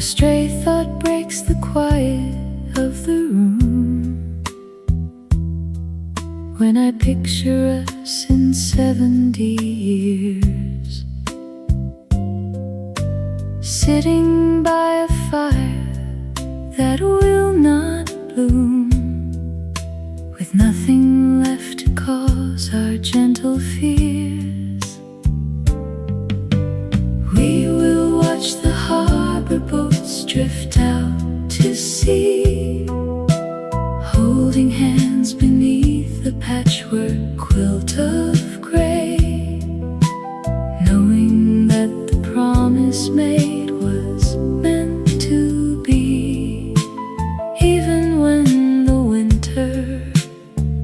stray thought breaks the quiet of the room when I picture us in 70 years, sitting by a fire that will not bloom, with nothing left to cause our gentle fears. We will watch the harbor boats drift out to sea, holding hands beneath the patchwork quilt of gray, knowing that the promise made was meant to be, even when the winter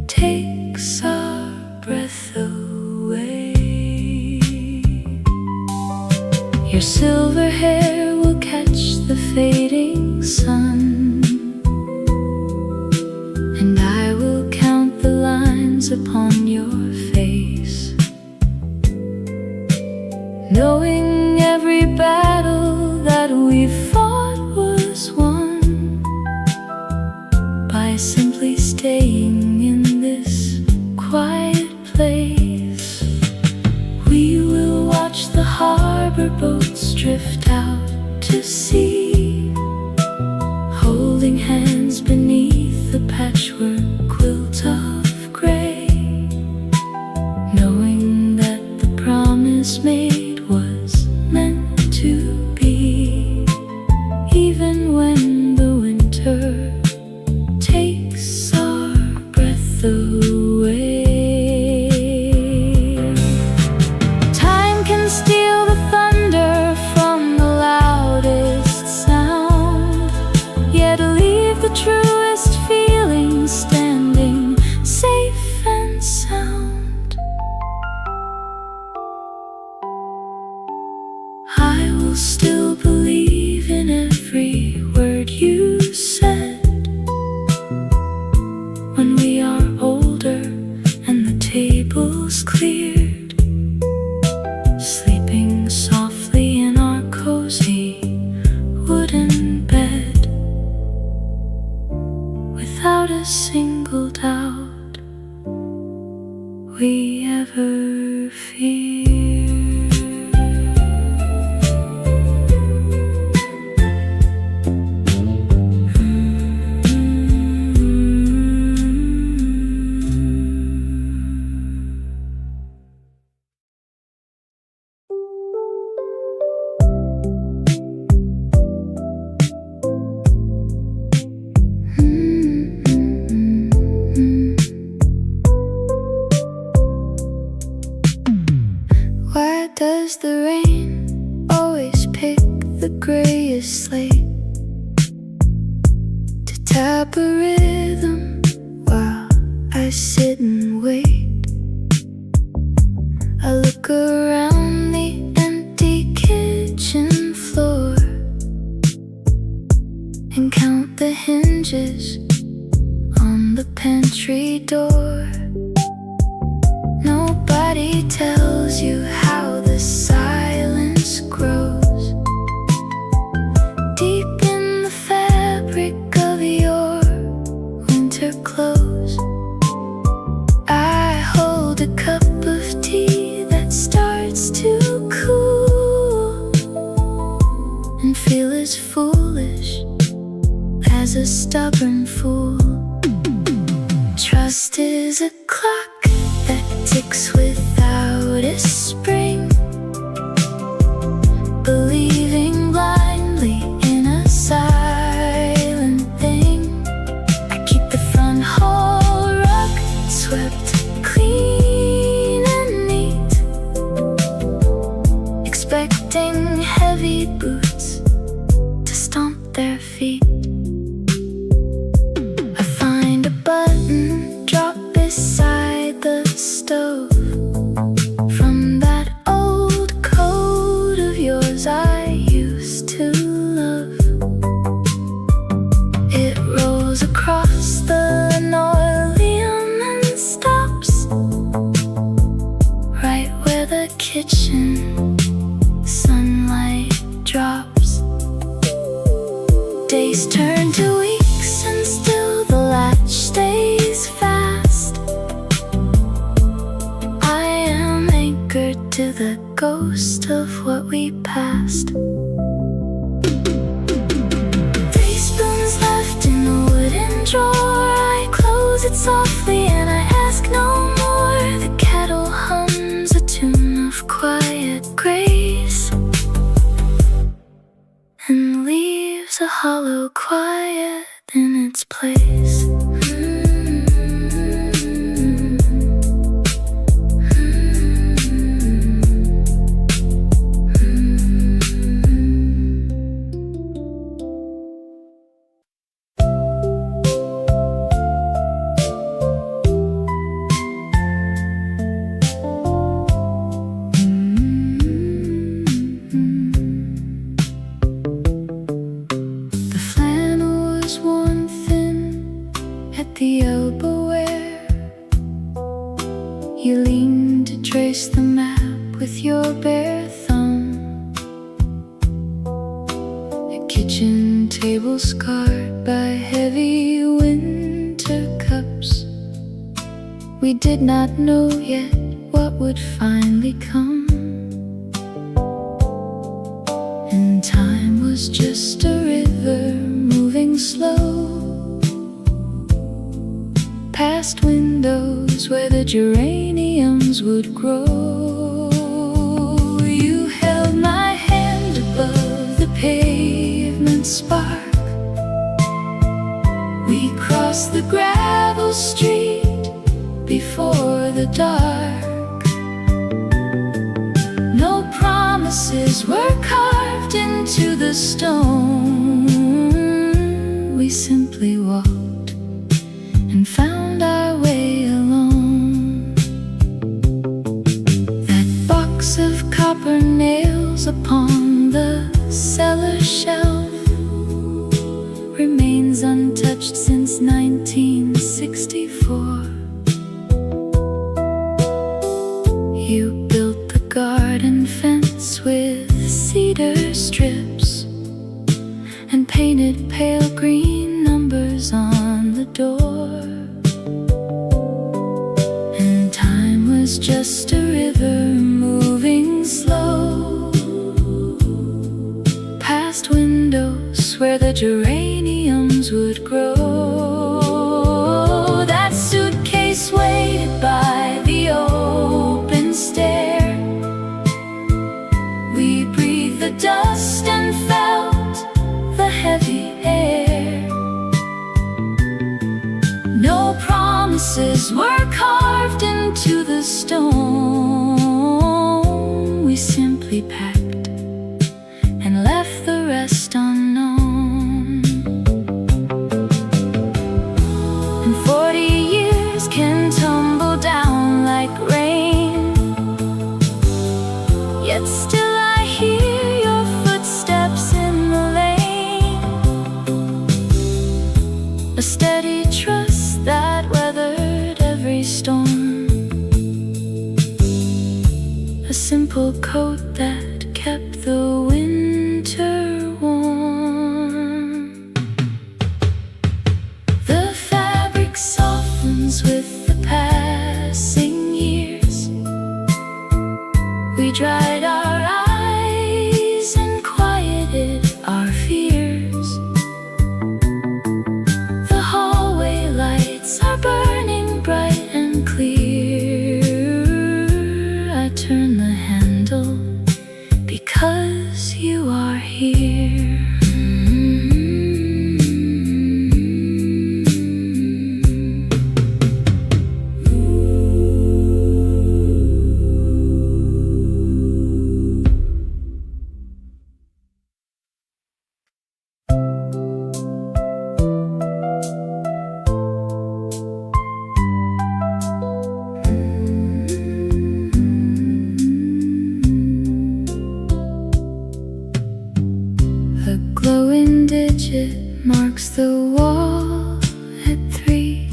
takes our breath away. Your silver hair will catch the fading sun, and I will count the lines upon your face, knowing every battle that we fought was won by simply staying in this quiet place. We will watch the harbor boats drift out to sea, holding hands beneath the patchwork quilt of gray, knowing that the promise made was meant to be, even when the winter takes our breath away. Time can steal the thunder from the loudest sound, yet leave the truest feelings standing safe and sound. I will still believe in every word you said when we are older and the table's cleared, sleeping softly in our cozy wooden bed, without a single doubt we ever feared. Why does the rain always pick the grayest slate to tap a rhythm while I sit and wait? I look around the empty kitchen floor and count the hinges on the pantry door. Nobody tells you how the silence grows deep in the fabric of your winter clothes. I hold a cup of tea that starts to cool and feel as foolish as a stubborn fool. Trust is a clock that ticks without a spring, believing blindly in a silent thing. I keep the front hall rug swept clean and neat, expecting heavy boots to stomp their feet. I find a button dropped beside the stove from that old coat of yours I used to love. It rolls across the linoleum and stops right where the kitchen sunlight drops. Days turn to weeks and still the latch stays fast. I am anchored to the ghost of what we passed. 3 spoons left in a wooden drawer. I close it softly and I ask no more. The kettle hums a tune of quiet grace and leaves a hollow quiet in its place. The elbow where you lean to trace the map with your bare thumb. A kitchen table scarred by heavy winter cups. We did not know yet what would finally come, and time was just a river moving slow past windows where the geraniums would grow. You held my hand above the pavement spark. We crossed the gravel street before the dark. No promises were carved into the stone. We simply walked and found our way alone. That box of copper nails upon the cellar shelf remains untouched since 1964. You built the garden fence with cedar strips and painted pale green numbers on the door. And time was just a river moving slow past windows where the geraniums would grow. That suitcase waited by the open stair. We breathed the dust and felt the heavy air. No promises were carved into the stone. We simply packed and left the rest unknown. And 40 years can tumble down like rain, yet still I hear your footsteps in the lane. A steady trust that weathered every storm, a simple coat that kept the winter warm. The fabric softens with the passing years. We dried our eyes and quieted our fears. The hallway lights are burning bright and clear. I turn the handle because you are here. A glowing digit marks the wall at 3.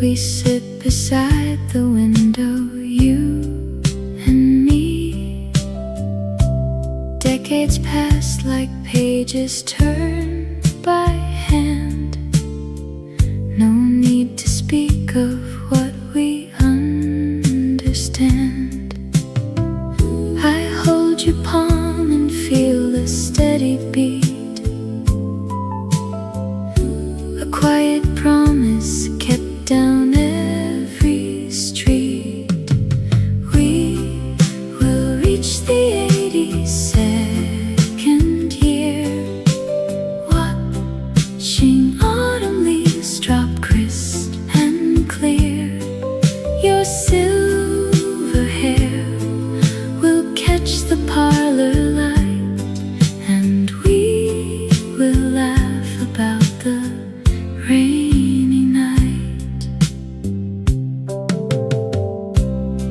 We sit beside the window, you and me. Decades pass like pages turn by hand. No need to speak of what we understand. I hold your palm and feel the steady beat. A quiet promise kept down every street. We will reach the 82nd year, watching autumn leaves drop crisp and clear. Your silver hair will catch the parlor light, and we will laugh about the rainy night.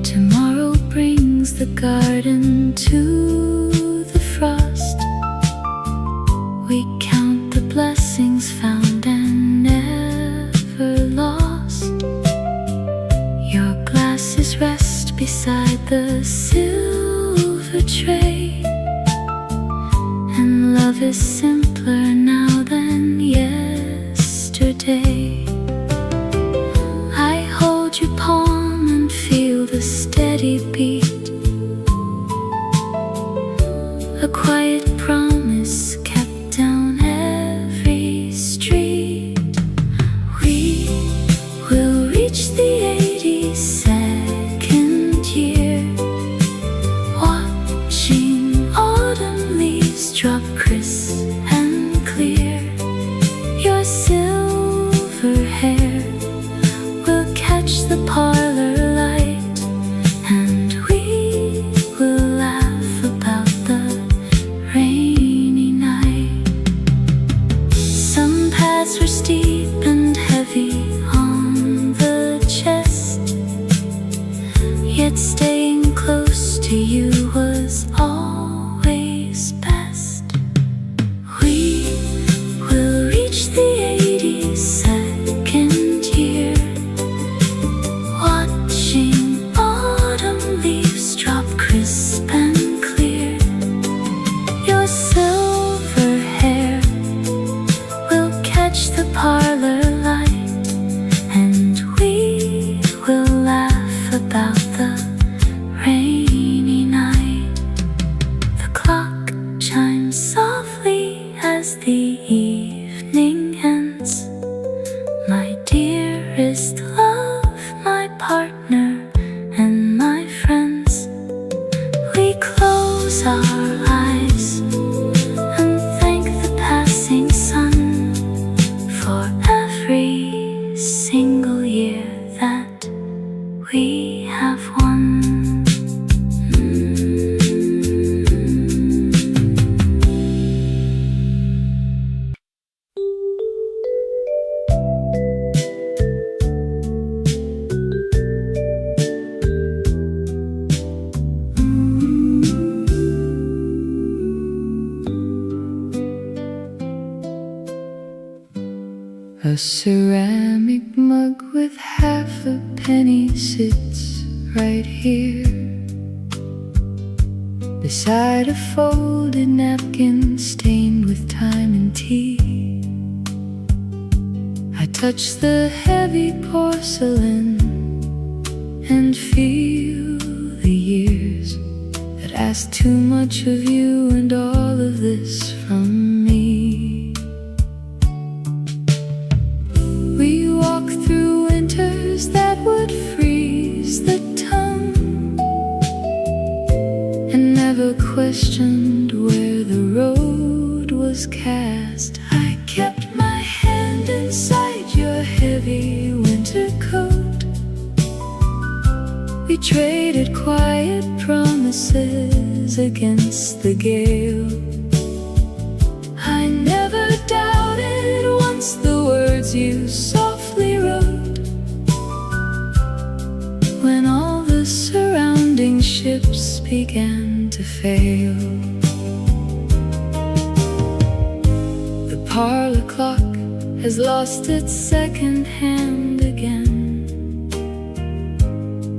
Tomorrow brings the garden to the frost. We count the blessings found and never lost. Your glasses rest beside the silver tray, and love is simpler now than yesterday. I hold your palm and feel the steady beat. A quiet promise kept down every street. We will reach the 82nd year, watching autumn leaves drop crisp and clear. Your silver hair will catch the parlor light, and we will laugh about the rainy night. Some paths were steep and heavy on the chest, yet staying close to you was always best. We will reach the 82nd year, watching autumn leaves drop crisp and clear. Your silver hair will catch the parlor light, and we will laugh about the rainy night. The clock chimes softly as the evening ends. My dearest love, my partner, and my friends. We close our eyes and thank the passing sun for every single year that we have won. A ceramic mug with half a penny sits right here, beside a folded napkin stained with time and tea. I touch the heavy porcelain and feel the years that ask too much of you and all of this from me. We walk through winters that would freeze the tongue, and never questioned where the road was cast. I kept my hand inside your heavy winter coat. We traded quiet promises against the gale. I never doubted once the words you softly wrote, when all the surrounding ships began to fail. The parlor clock has lost its second hand again.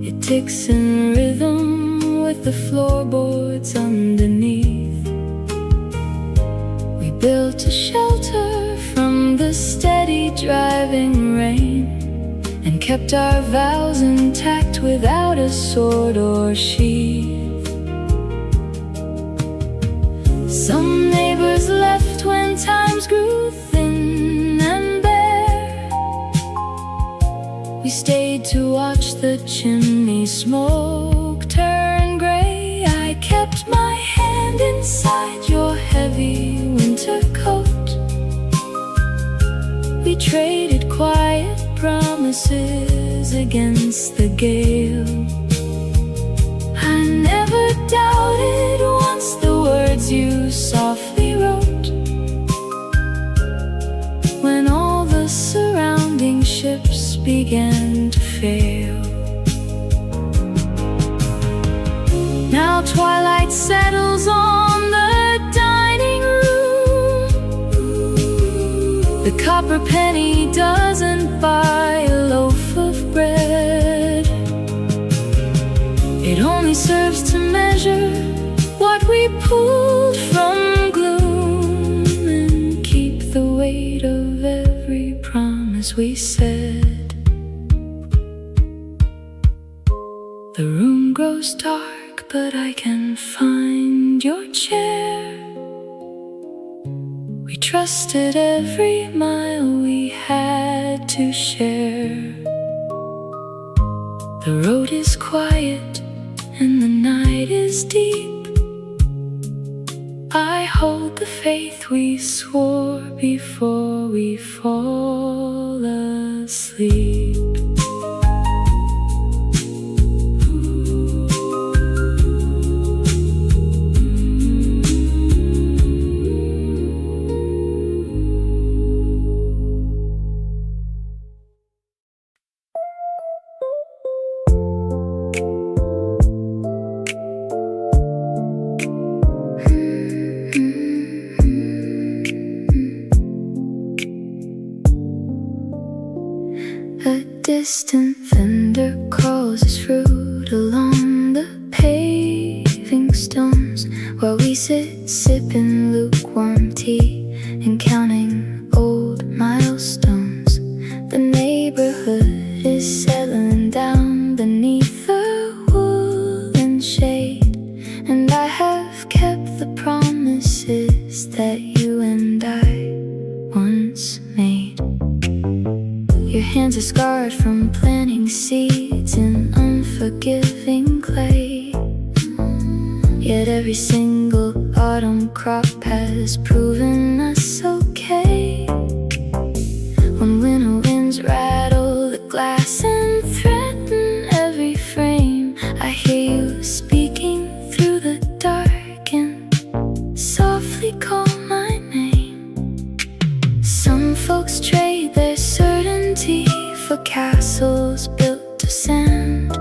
It ticks in rhythm with the floorboards underneath. We built a shelter from the steady driving rain, and kept our vows intact without a sword or sheath. Some neighbors left when times grew thin and bare. We stayed to watch the chimney smoke turn gray. I kept my hand inside your heavy winter coat. We traded quiet promises against the gale. I never doubted once the words you softly wrote, when all the surrounding ships began to fail. Now twilight settles on the dining room. The copper penny doesn't buy a loaf of bread. It only serves to measure what we pulled from gloom, and keep the weight of every promise we said. The room grows dark, but I can find your chair. We trusted every mile we had to share. The road is quiet and the night is deep. I hold the faith we swore before we fall asleep. Distant vendor crawls his fruit along the paving stones, while we sit sipping lukewarm tea and counting old milestones. The neighborhood is settling down beneath the woolen shade, and I have kept the promises that you and I once made. Your hands are scarred from planting seeds in unforgiving clay, yet every single autumn crop has proven us okay. When winter winds rattle the glass and threaten every frame, I hear you speaking through the dark and softly call my name. Some folks trade their certainty for castles built of sand.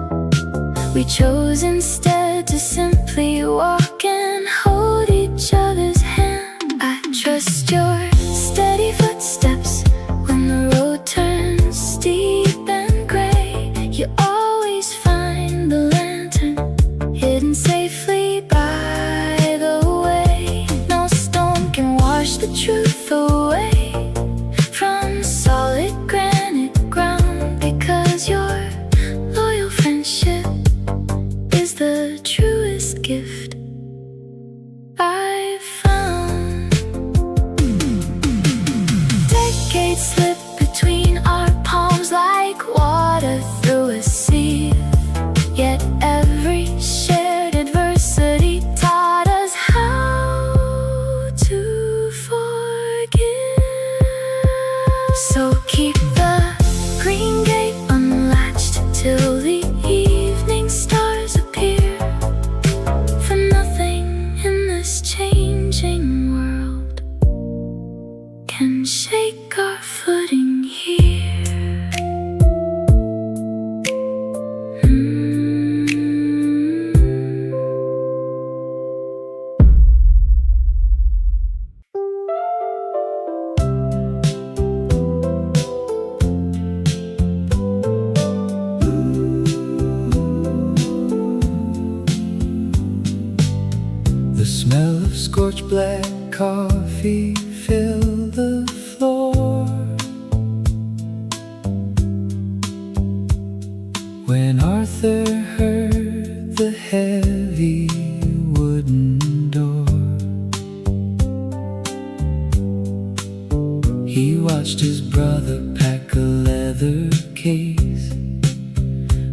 We chose instead to simply walk and hold each other's hand. I trust your steady footsteps when the road turns steep and gray. You always find the lantern hidden safely by the way. No stone can wash the truth away from solid granite ground, because your loyal friendship is the truest gift I've found. Decades slip between our palms like water through a sieve, yet every shared adversity taught us how to forgive. So keep the green gate unlatched till the evening stars appear, for nothing in this changing world can shake our footing here. The smell of scorched black coffee He watched his brother pack a leather case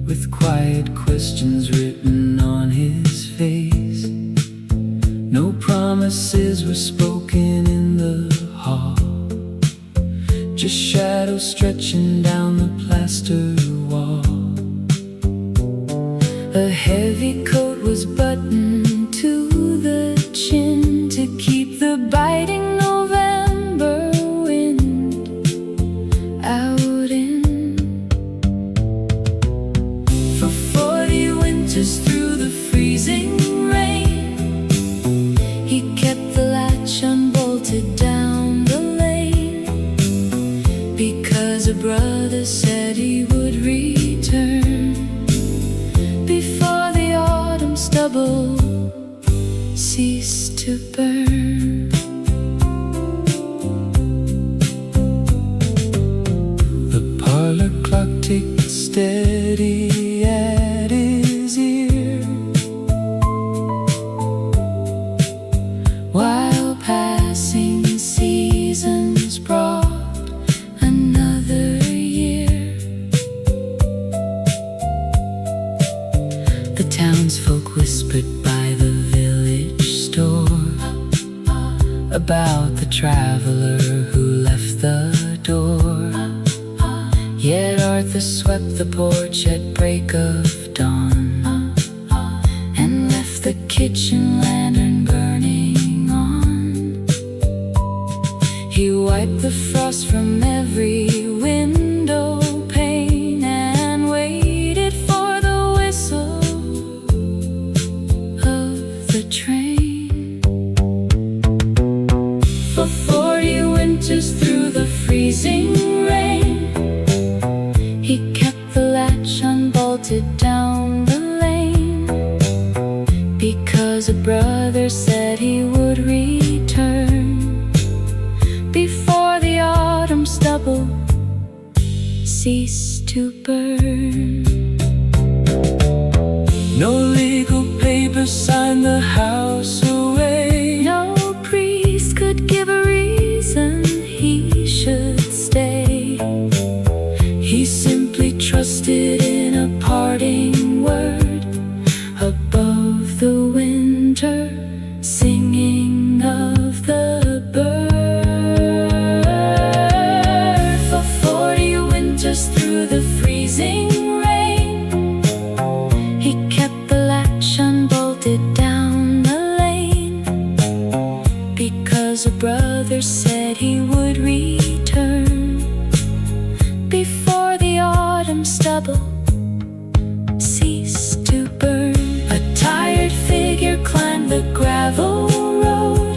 with quiet questions written on his face. No promises were spoken in the hall, just shadows stretching down the plaster wall. A heavy coat was buttoned to the chin to keep the biting November wind out in. For 40 winters through the freezing rain, he kept the latch unbolted down the lane, because a brother said he would return before the autumn stubble ceased to burn. The parlor clock ticked steady at his ear, while passing seasons brought another year. The townsfolk whispered by the village store about the traveler who left the door. Yet Arthur swept the porch at break of dawn and left the kitchen lantern burning on. He wiped the frost from every window pane and waited for the whistle of the train. For 40 winters through the freezing rain, he kept the latch unbolted down the lane, because a brother said he would return before the autumn stubble ceased to burn. No legal papers signed the house away. No priest could give a reason he should stay. He simply trusted in a parting word above the winter singing of the bird. For 40 winters through the freezing rain, he kept the latch unbolted down the lane, because a brother said he would return before the autumn stubble ceased to burn. A tired figure climbed the gravel road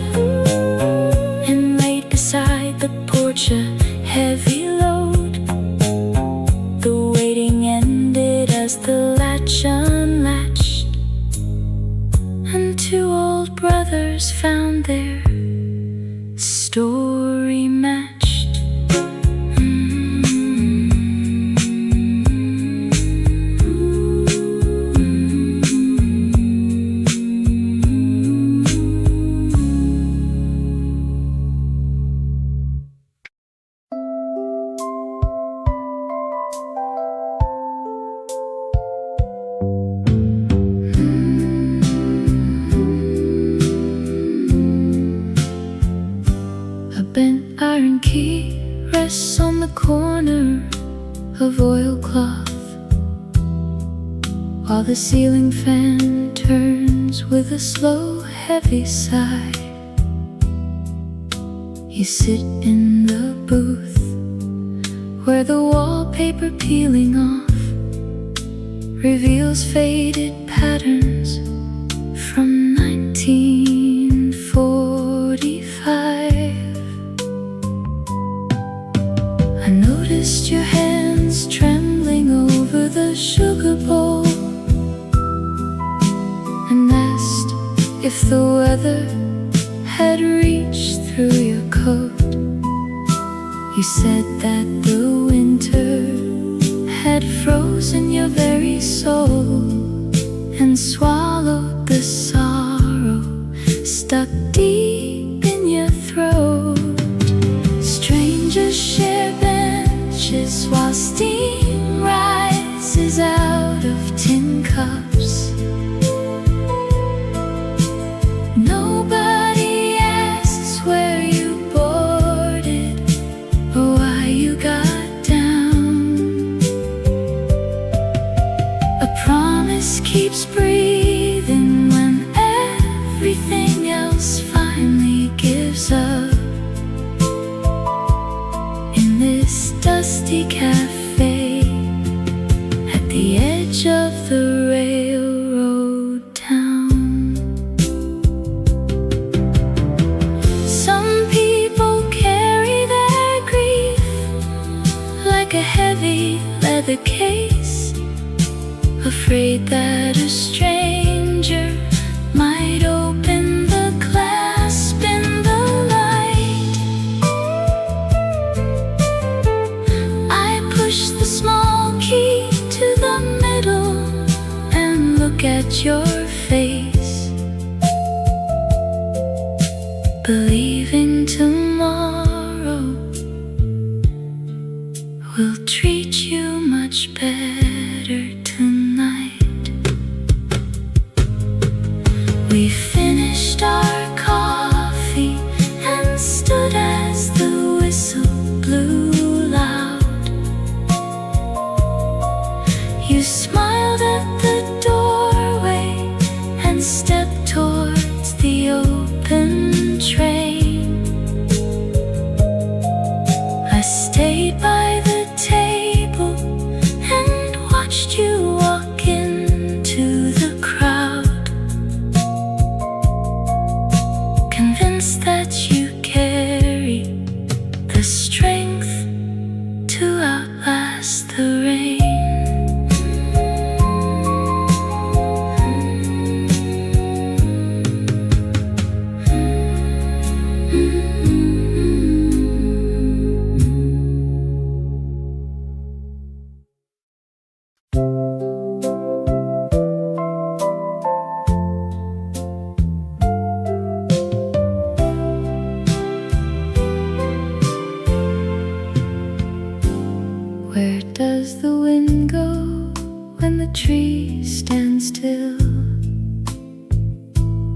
and laid beside the porch a heavy load. The waiting ended as the latch unlatched, and two old brothers found their story matched. Bent iron key rests on the corner of oilcloth, while the ceiling fan turns with a slow, heavy sigh. You sit in the booth where the wallpaper peeling off reveals faded patterns from 1945. I noticed your hands trembling over the sugar bowl, and asked if the weather had reached through your coat. You said that the winter had frozen your very soul and swallowed the sorrow stuck deep in your throat. Stranger empty cafe at the edge of the railroad town. Some people carry their grief like a heavy leather case, afraid that a stranger might open the clasp in the light. I push the small key to the middle and look at your face, believing tomorrow will treat you much better tonight. We finished our coffee and stood as the whistle blew loud. You smiled at the doorway and stepped towards the open train. I stayed by the table and watched you walk into the crowd, convinced that you carry the strength to outlast the rain. Where does the wind go when the trees stand still?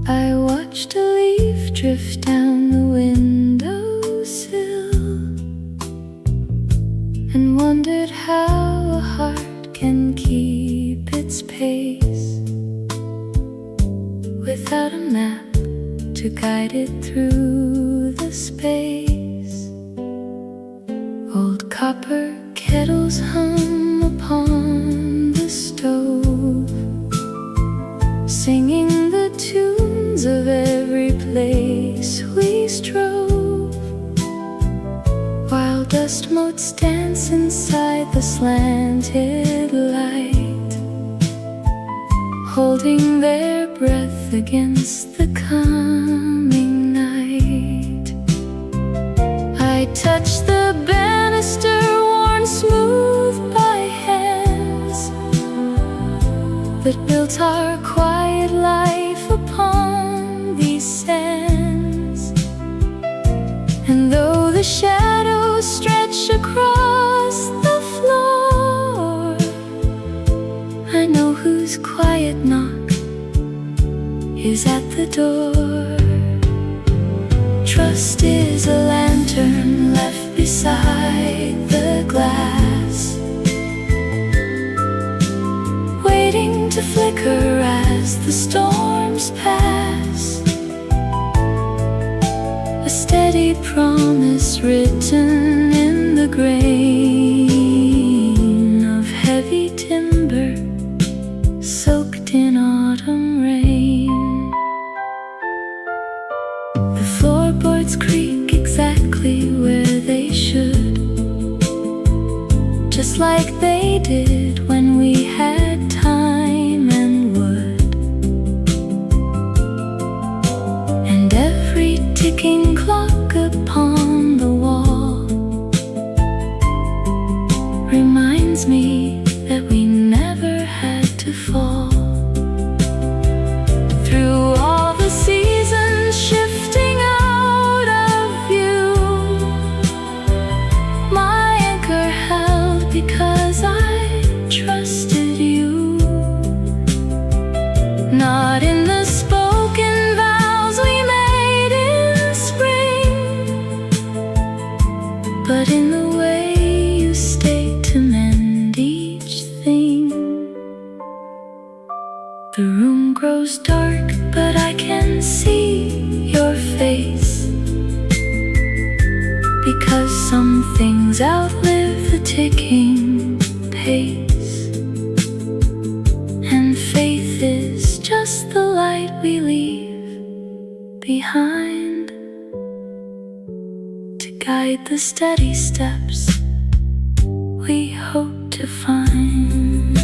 I watched a leaf drift down the windowsill and wondered how a heart can keep its pace without a map to guide it through the space. Old copper kettles hum upon the stove, singing the tunes of every place we strove, while dust motes dance inside the slanted light, holding their breath against the coming night. I touch the banister worn smooth by hands that built our quiet life upon these sands. And though the shadows stretch across the floor, I know whose quiet knock is at the door. Trust is a lantern left beside the glass, waiting to flicker as the storms pass. A steady promise written in the grain of heavy timber soaked in autumn rain. The floorboards creak exactly where they should, just like they did when we had time and wood. And every ticking clock upon the wall reminds me that we never had to fall. Through all the seasons shifting out of view, my anchor held because I trusted you. Not in the spoken vows we made in spring, but in the way you stayed to mend each thing. The room grows dark, but I can see your face, because some things outlive the ticking pace, and faith is just the light we leave behind to guide the steady steps we hope to find.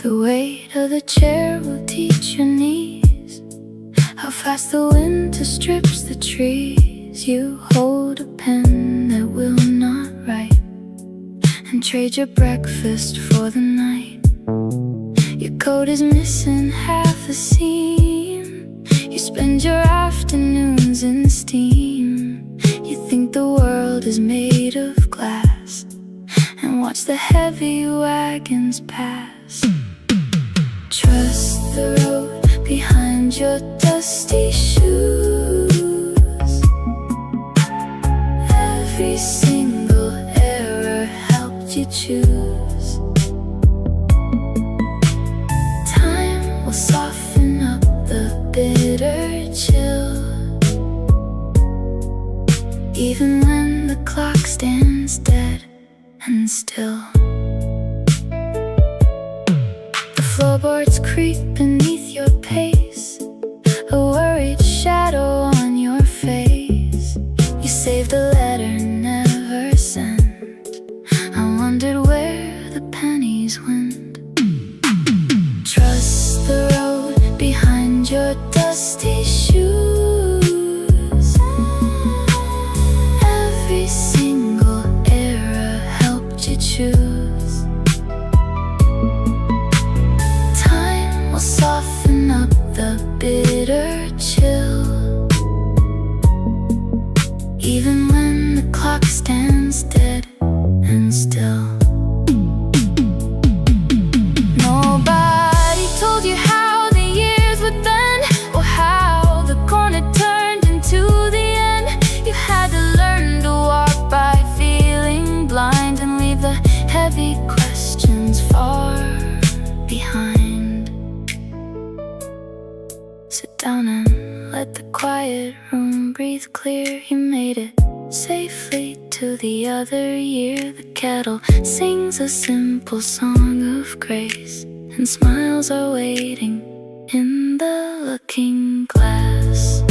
The weight of the chair will teach your knees how fast the winter strips the trees. You hold a pen that will not write and trade your breakfast for the night. Your coat is missing half a seam. You spend your afternoons in steam. You think the world is made of glass and watch the heavy wagons pass. Trust the road behind your dusty shoes. Every single error helped you choose. Time will soften up the bitter chill, even when the clock stands dead and still. Floorboards creak beneath your pace, a worried shadow on your face. You saved a letter never sent. I wondered where the pennies went. Trust the road behind your dusty shoes. Every single error helped you choose. Soften up the bitter chill, even when the clock stands dead and still. Nobody told you how the years would bend, or how the corner turned into the end. You had to learn to walk by feeling blind and leave the heavy questions far behind. Sit down and let the quiet room breathe clear. You made it safely to the other year. The kettle sings a simple song of grace, and smiles are waiting in the looking glass.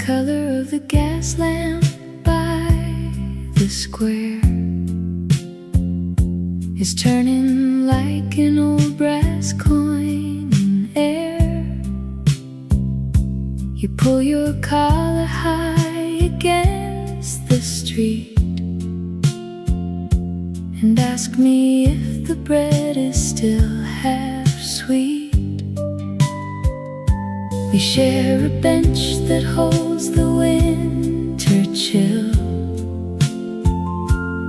Color of the gas lamp by the square is turning like an old brass coin in air. You pull your collar high against the street and ask me if the bread is still half sweet. We share a bench that holds the winter chill,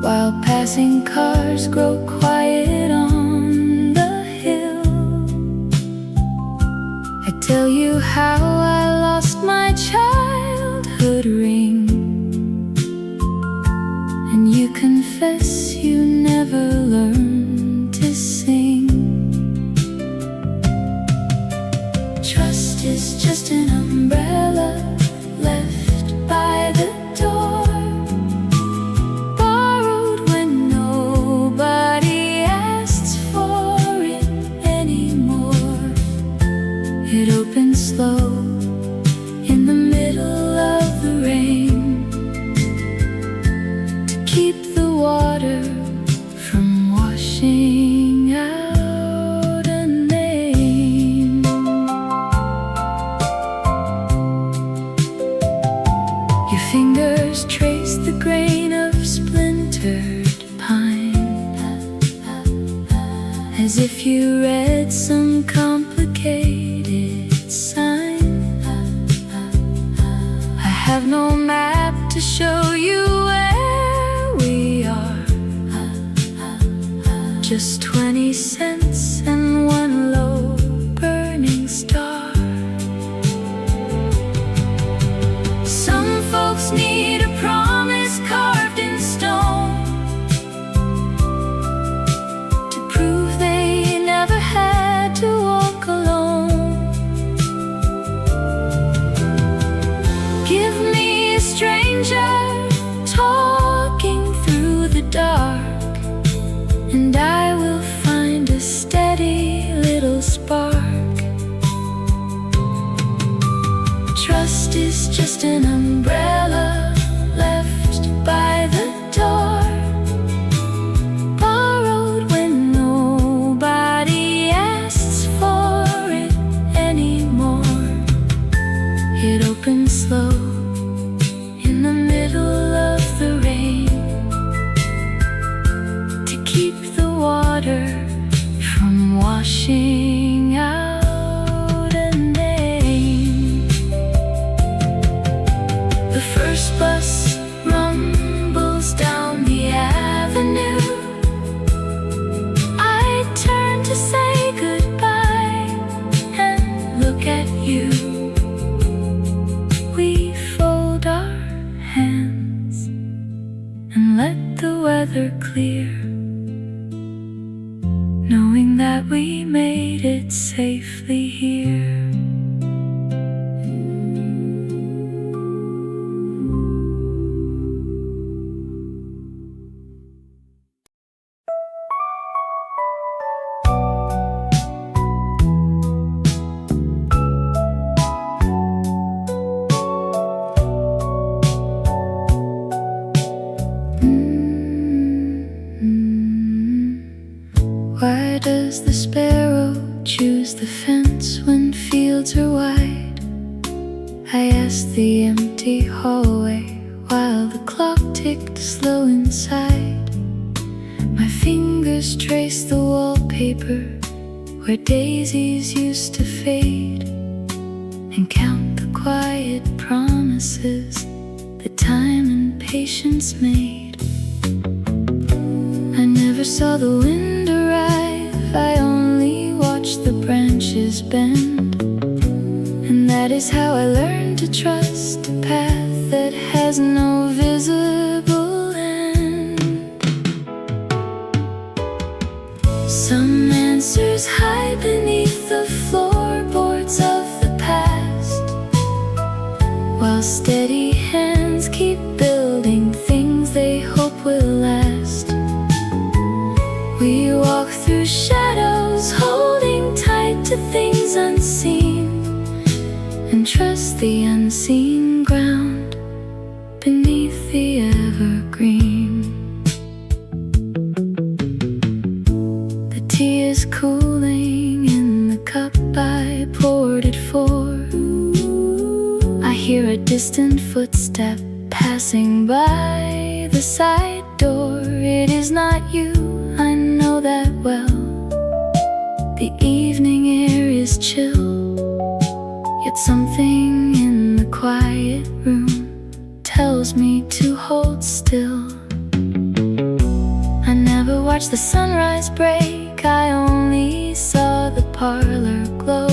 while passing cars grow quiet on the hill. I tell you how I lost my childhood ring, and you confess you never learned to sing. Trust is just an umbrella left by the door, borrowed when nobody asks for it anymore. It opens slow in the middle of the rain to keep the water from washing out a name. as if you read some complicated sign. I have no map to show you where we are, just 20 cents and one low burning star. Some folks need a promise carved in stone to prove they never had to walk alone. Give me a stranger talking through the dark, and I will find a steady little spark. Trust is just an umbrella left by the door, borrowed when nobody asks for it anymore. It opens slow in the middle of the rain to keep the water from washing out a name. The first bus rumbles down the avenue. I turn to say goodbye and look at you. We fold our hands and let the weather clear, knowing that we made it safely here. Why does the sparrow choose the fence when fields are wide? I asked the empty hallway while the clock ticked slow inside. My fingers traced the wallpaper where daisies used to fade, and count the quiet promises that time and patience made. I never saw the wind arrive, I only watched the branches bend. And that is how I learned to trust a path that has no visible end. Some answers hide beneath the floorboards of the past, while steady hands keep building things they hope will last. We walk through shadows, holding tight to things unseen, and trust the unseen ground beneath the evergreen. The tea is cooling in the cup I poured it for. I hear a distant footstep passing by the side door. It is not you, I know that well. The evening air is chill, yet something in the quiet room tells me to hold still. I never watched the sunrise break, I only saw the parlor glow.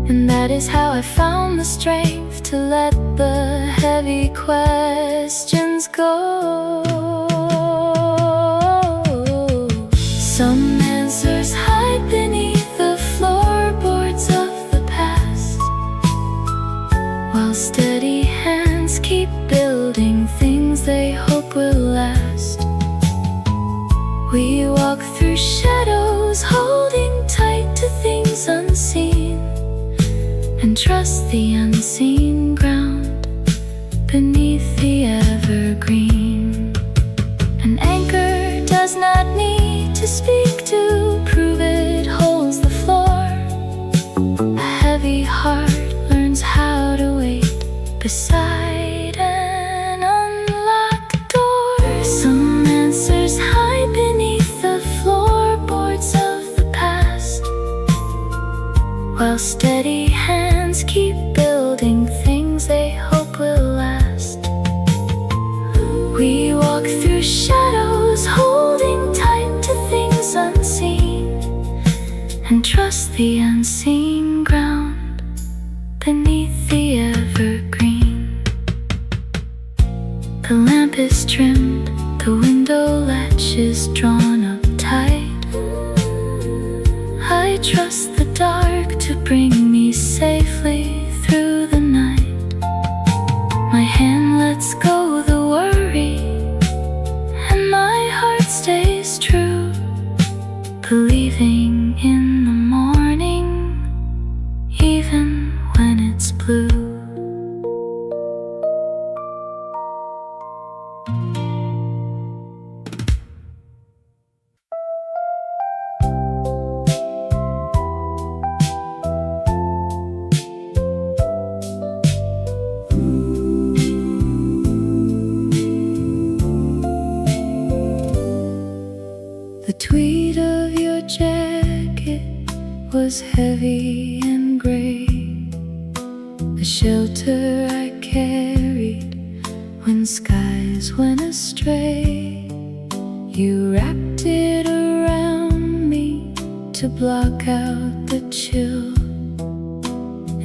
And that is how I found the strength to let the heavy questions go. Some answers hide beneath the floorboards of the past, while steady hands keep building things they hope will last. We walk through shadows, holding tight to things unseen, and trust the unseen ground beneath the evergreen. An anchor does not need to speak to prove it holds the floor. A heavy heart learns how to wait beside an unlocked door. Some answers hide beneath the floorboards steady hands keep building things they hope will last. We walk through shadows, holding tight to things unseen, and trust the unseen ground beneath the evergreen. The lamp is trimmed, the window latch is drawn up tight. I trust the dark to bring me safely through the night. My hand lets go the worry, and my heart stays true, believing in the morning, even when it's blue. The tweed of your jacket was heavy and gray, the shelter I carried when skies went astray. You wrapped it around me to block out the chill,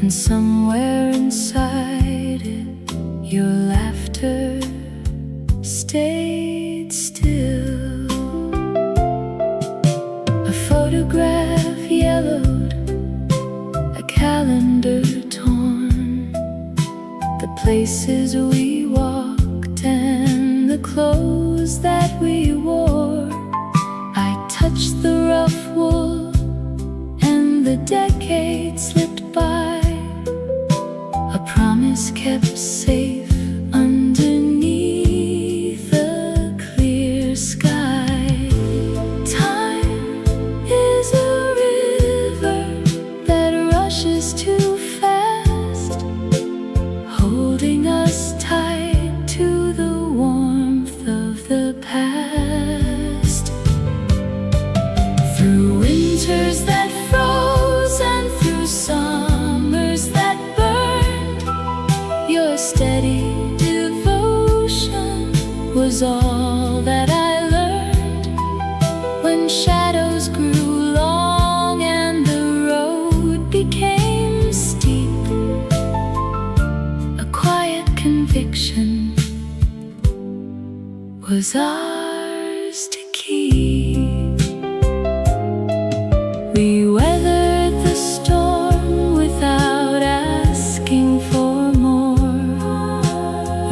and somewhere inside it, your laughter stayed still. A photograph yellowed, a calendar torn, the places we walked and the clothes that we wore. I touched the rough wool and the decades slipped by, a promise kept safe underneath a clear sky. Time is a river that rushes too fast, holding us tight to the warmth of the past. Through winters that froze and through summers that burned, your steady devotion was all that I learned. When shadows grew long and the road became steep, a quiet conviction was ours to keep. We weathered the storm without asking for more,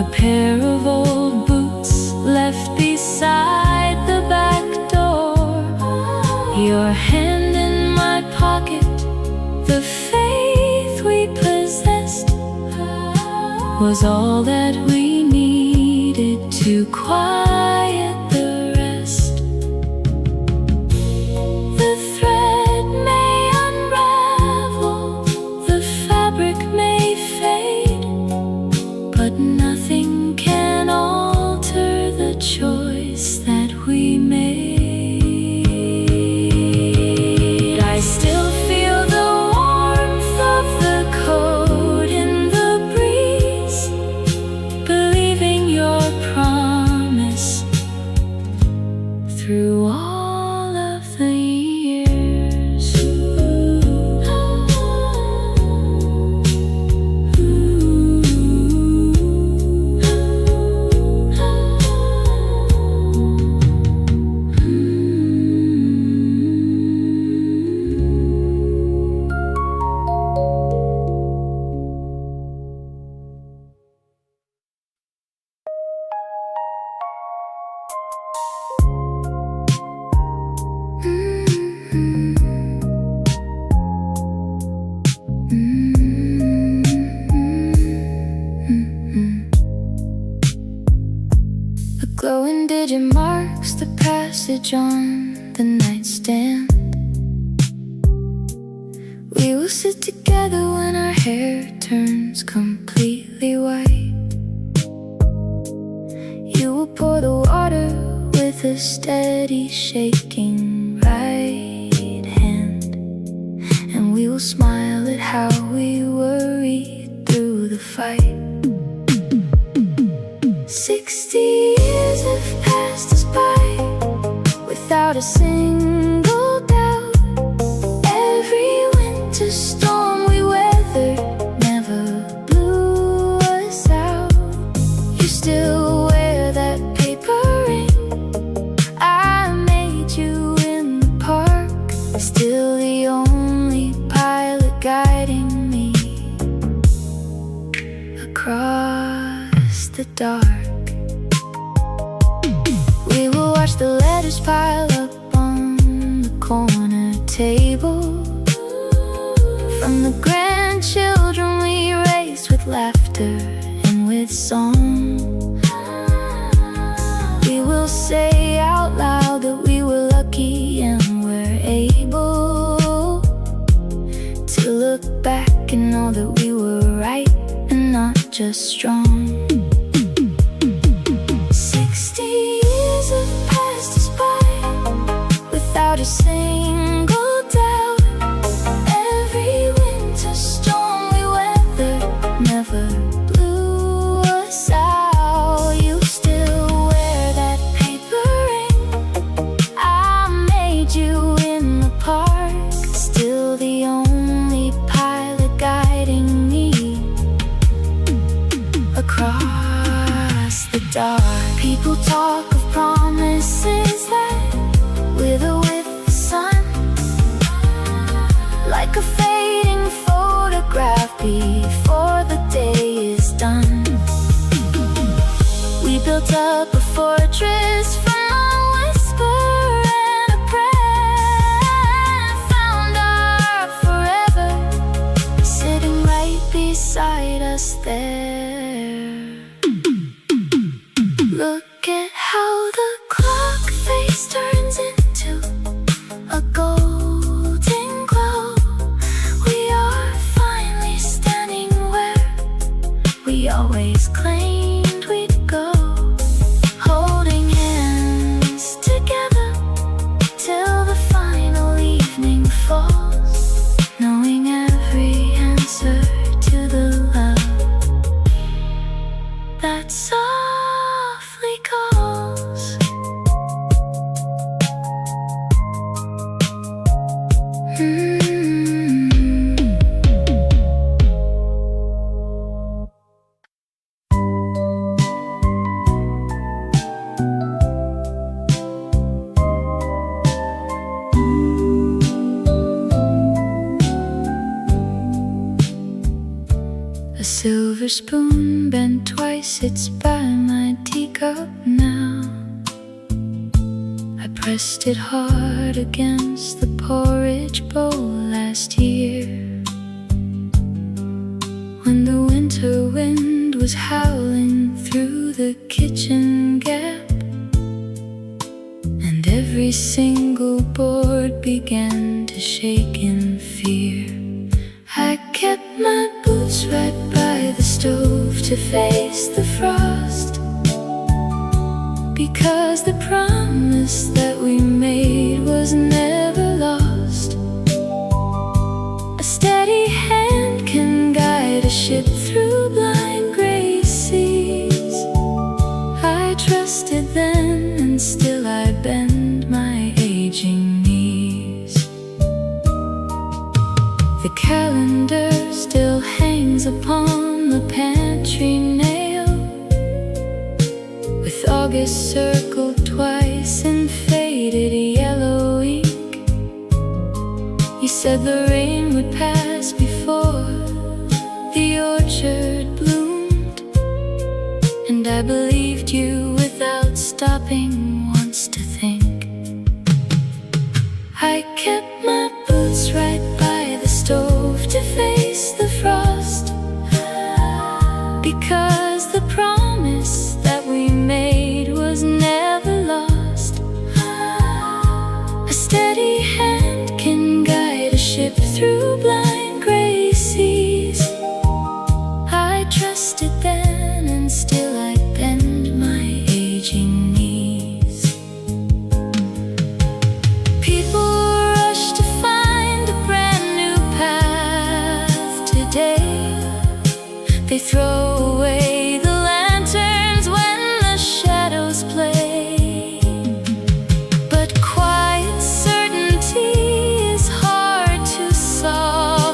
a pair of old boots left beside the back door, your hand in my pocket, the faith we possessed was all that we needed to quiet the rest. The thread may unravel, the fabric may fade, but nothing can alter the choice that we made. I still feel the warmth of the coat in the breeze, believing your promise through all of the years. A glowing digit marks the passage on the nightstand. We will sit together when our hair turns completely white. You will pour the water with a steady shaking right hand, and we will smile at still the only pilot guiding me across the dark. We will watch the letters pile up on the corner table, from the grandchildren we raised with laughter and with song. We will say out loud that we were lucky and we're able to look back and know that we were right and not just strong. 60 years have passed us by without a single doubt. Every winter storm we weathered never blew us out. You still wear that paper ring I made you in the park, still the only pilot guiding me across the dark. People talk of promises that wither with the sun, like a fading photograph before the day is done. We built up a fortress from a whisper and a prayer, found our forever sitting right beside us there. Look at how the clock face turns into a golden glow. We are finally standing where we always claimed we'd go, holding hands together till the final evening falls, knowing every answer to the love that softly calls. A silver spoon bent twice sits by my teacup now. I pressed it hard against the porridge bowl last year, when the winter wind was howling through the kitchen gap, and every single board began to shake in fear. I kept my boots right by the stove to face the frost, because the promise that we made was never lost. A steady hand can guide a ship through blind gray seas. I trusted then, and still I bend my aging knees. The calendar still hangs upon the pantry nail, with August circled twice in faded yellow ink. You said the rain would pass before the orchard bloomed, and I believed you without stopping once to think. I kept my boots right by the stove to face the frost, because the promise that we made was never lost. A steady hand can guide a ship through blind gray seas. I trusted then, and still I bend my aging knees. People rush to find a brand new path today. They throw away the lanterns when the shadows play, but quiet certainty is hard to solve.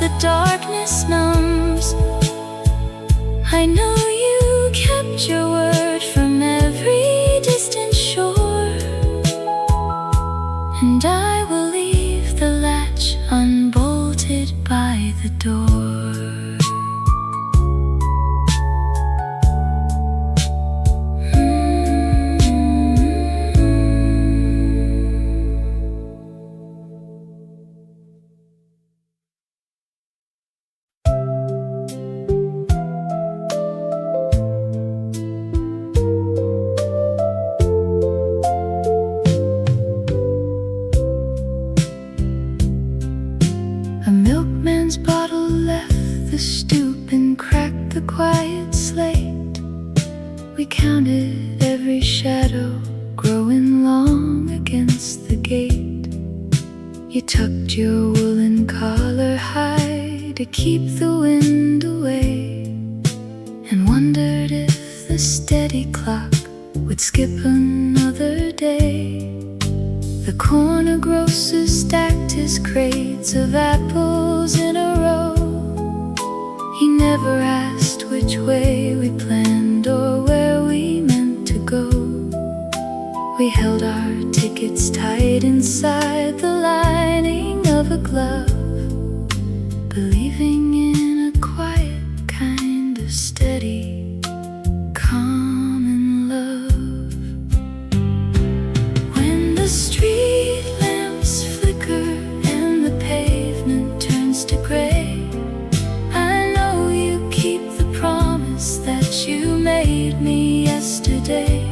the darkness numbs. I know you kept your word from every distant shore, and I will leave the latch unbolted by the door. A milkman's bottle left the stoop and cracked the quiet slate. We counted every shadow growing long against the gate. You tucked your woolen collar high to keep the wind away, and wondered if the steady clock would skip another day. The corner grocer stacked his crates of apples in a row. He never asked which way we planned or where we meant to go. We held our tickets tight inside the lining of a glove, believing in a quiet kind of steady, common love. When the street lamps flicker and the pavement turns to gray, I know you keep the promise that you made me yesterday.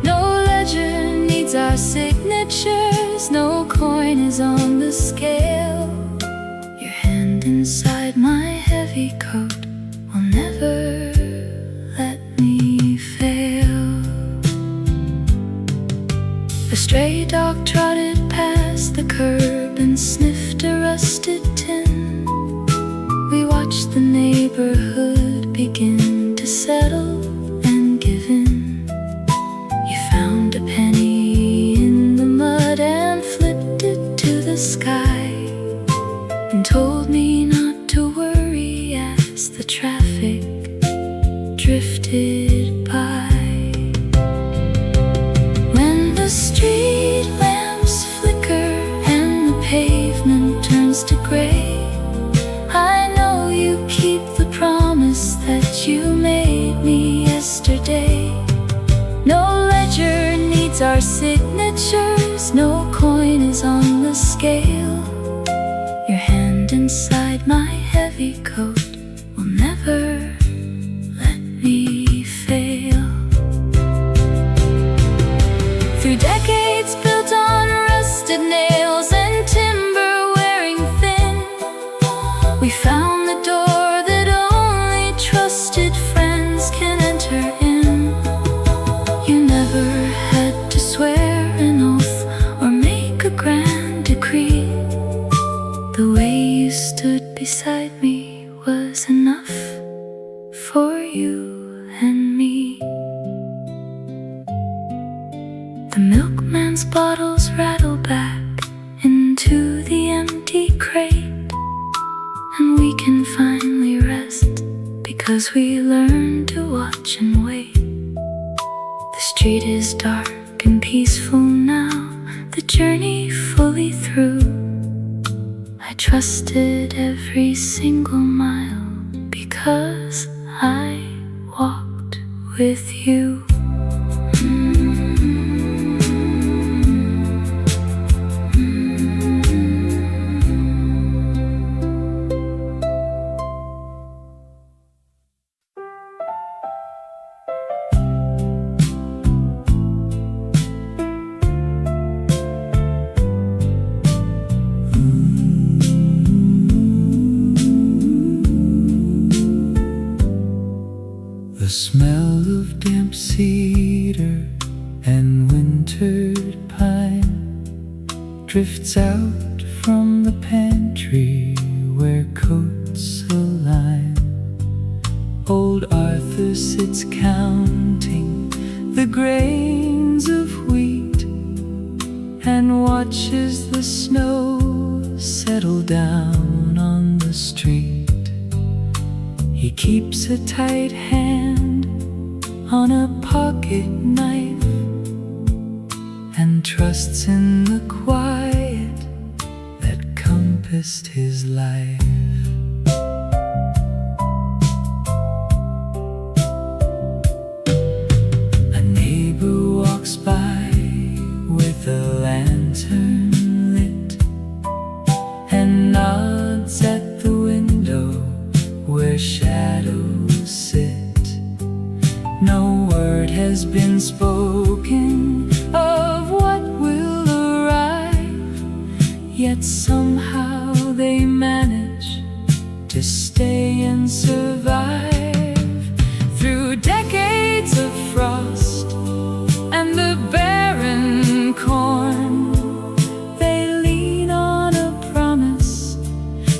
No ledger needs our signatures, no coin is on the scale. Your hand inside my heavy coat will never let me fail. A stray dog trotted past the curb and sniffed a rusted tin. We watched the neighborhood begin to settle and give in. You found a penny in the mud and flipped it to the sky, and told me not to worry as the traffic drifted by. When the street lamps flicker and the pavement turns to gray, I know you keep the promise that you made me yesterday. No ledger needs our signatures, no coin is on the scale. Your hand inside my heavy coat will never let me fail. Through decades built on rusted nails and timber wearing thin, we found the door that only trusted friends can enter in. You never had to swear an oath or make a grand decree. The way you stood beside me was enough for you and me. The milkman's bottles rattle back into the empty crate, and we can finally rest because we learned to watch and wait. The street is dark and peaceful now, the journey fully through. I trusted every single mile because I walked with you. The smell of damp cedar and wintered pine drifts out from the pantry where coats align. Old Arthur sits counting the grains of wheat and watches the snow settle down on the the street. He keeps a tight hand on a pocket knife and trusts in the quiet that compassed his life. A neighbor walks by with a lantern lit and nods at the window where shadows sit. No word has been spoken of what will arrive, yet somehow they manage to stay and survive through decades of frost and the barren corn. They lean on a promise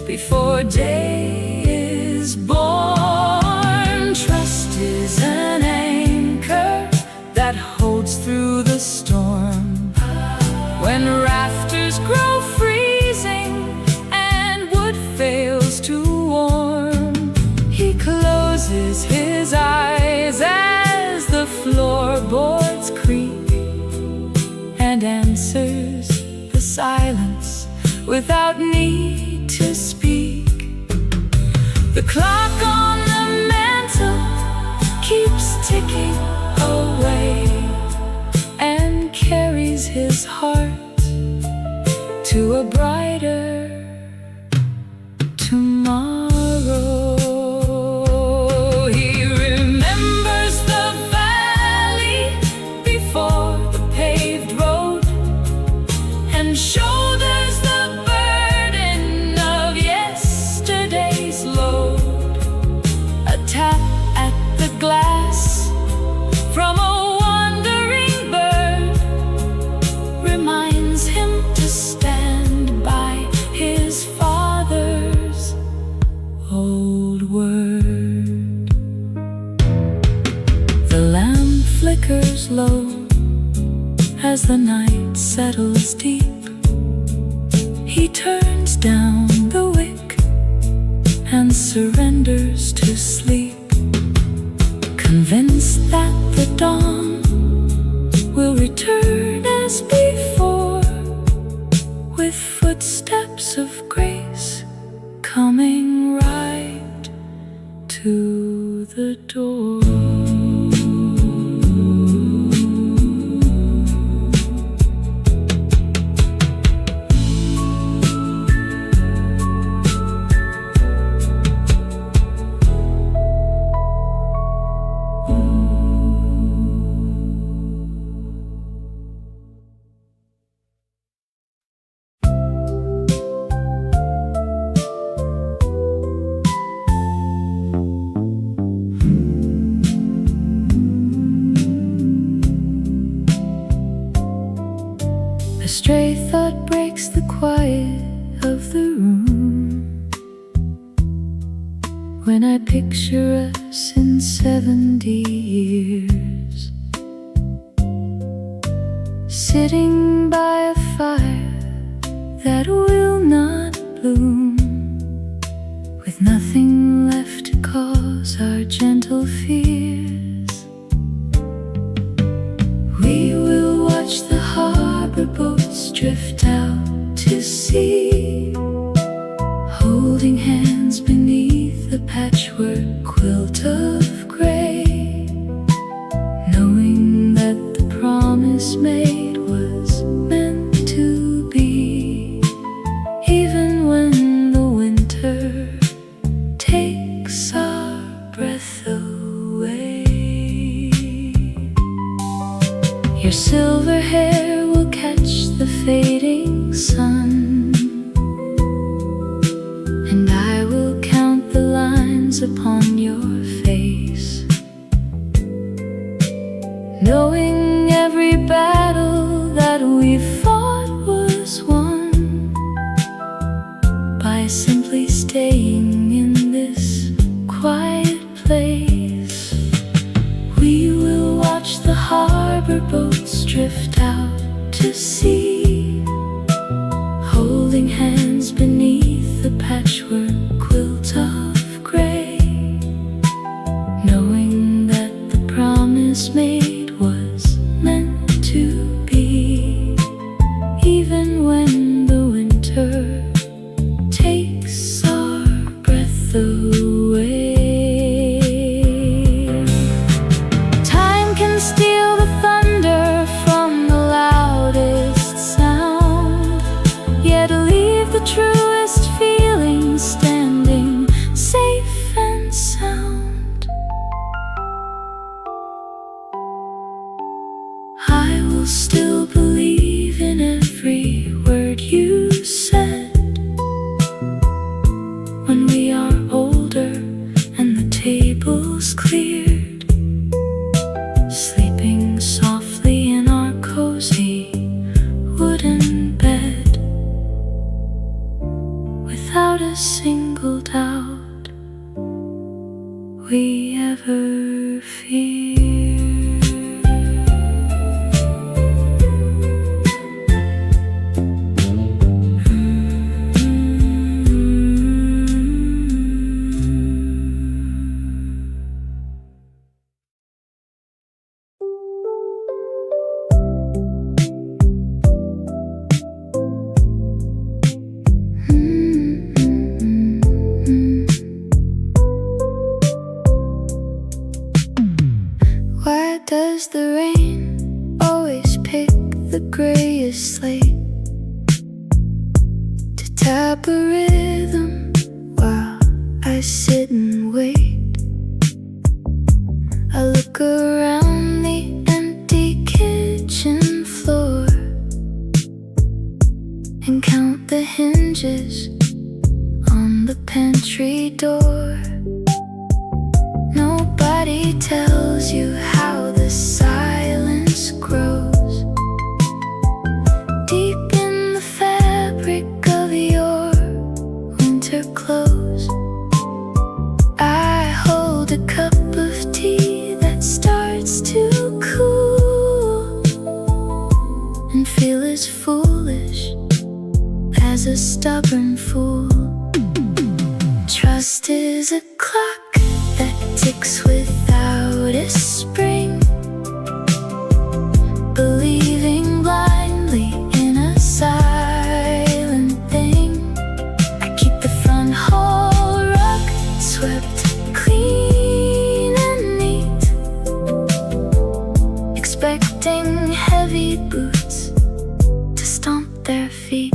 before day is born. Trust is an anchor that holds through the storm. When rafters grow freezing and wood fails to warm, he closes his eyes as the floorboards creak and answers the silence without need to speak. The clock on the mantle keeps ticking away and carries his heart to a brighter tomorrow. He remembers the valley before the paved road and shoulders the burden of yesterday's load. A tap at the glass from a wandering bird reminds him to stand by his father's old word. The lamp flickers low as the night settles deep. He turns down the wick and surrenders to sleep, convinced that the dawn will return as before, with footsteps of grace coming right to the door. A stray thought breaks the quiet of the room when I picture us in 70 years, sitting by a fire that will not bloom, with nothing left to cause our gentle fears. We will watch the harbor boats drift out to sea, holding hands beneath the patchwork quilt of gray, knowing that the promise made was meant to be, even when the winter takes our breath away. Your silver hair will catch the fading sun, and I will count the lines upon your face, knowing every battle that we fought was won by simply staying in this quiet place. We will watch the harbor boats drift out to sea, holding hands beneath the patchwork singled out we ever fear. Why does the rain always pick the grayest slate to tap a rhythm while I sit and wait? I look around the empty kitchen floor and count the hinges on the pantry door. Nobody tells you how the silence grows deep in the fabric of your winter clothes. I hold a cup of tea that starts to cool and feel as foolish as a stubborn fool. Trust is a clock that ticks without a spring, believing blindly in a silent thing. I keep the front hall rug swept clean and neat, expecting heavy boots to stomp their feet.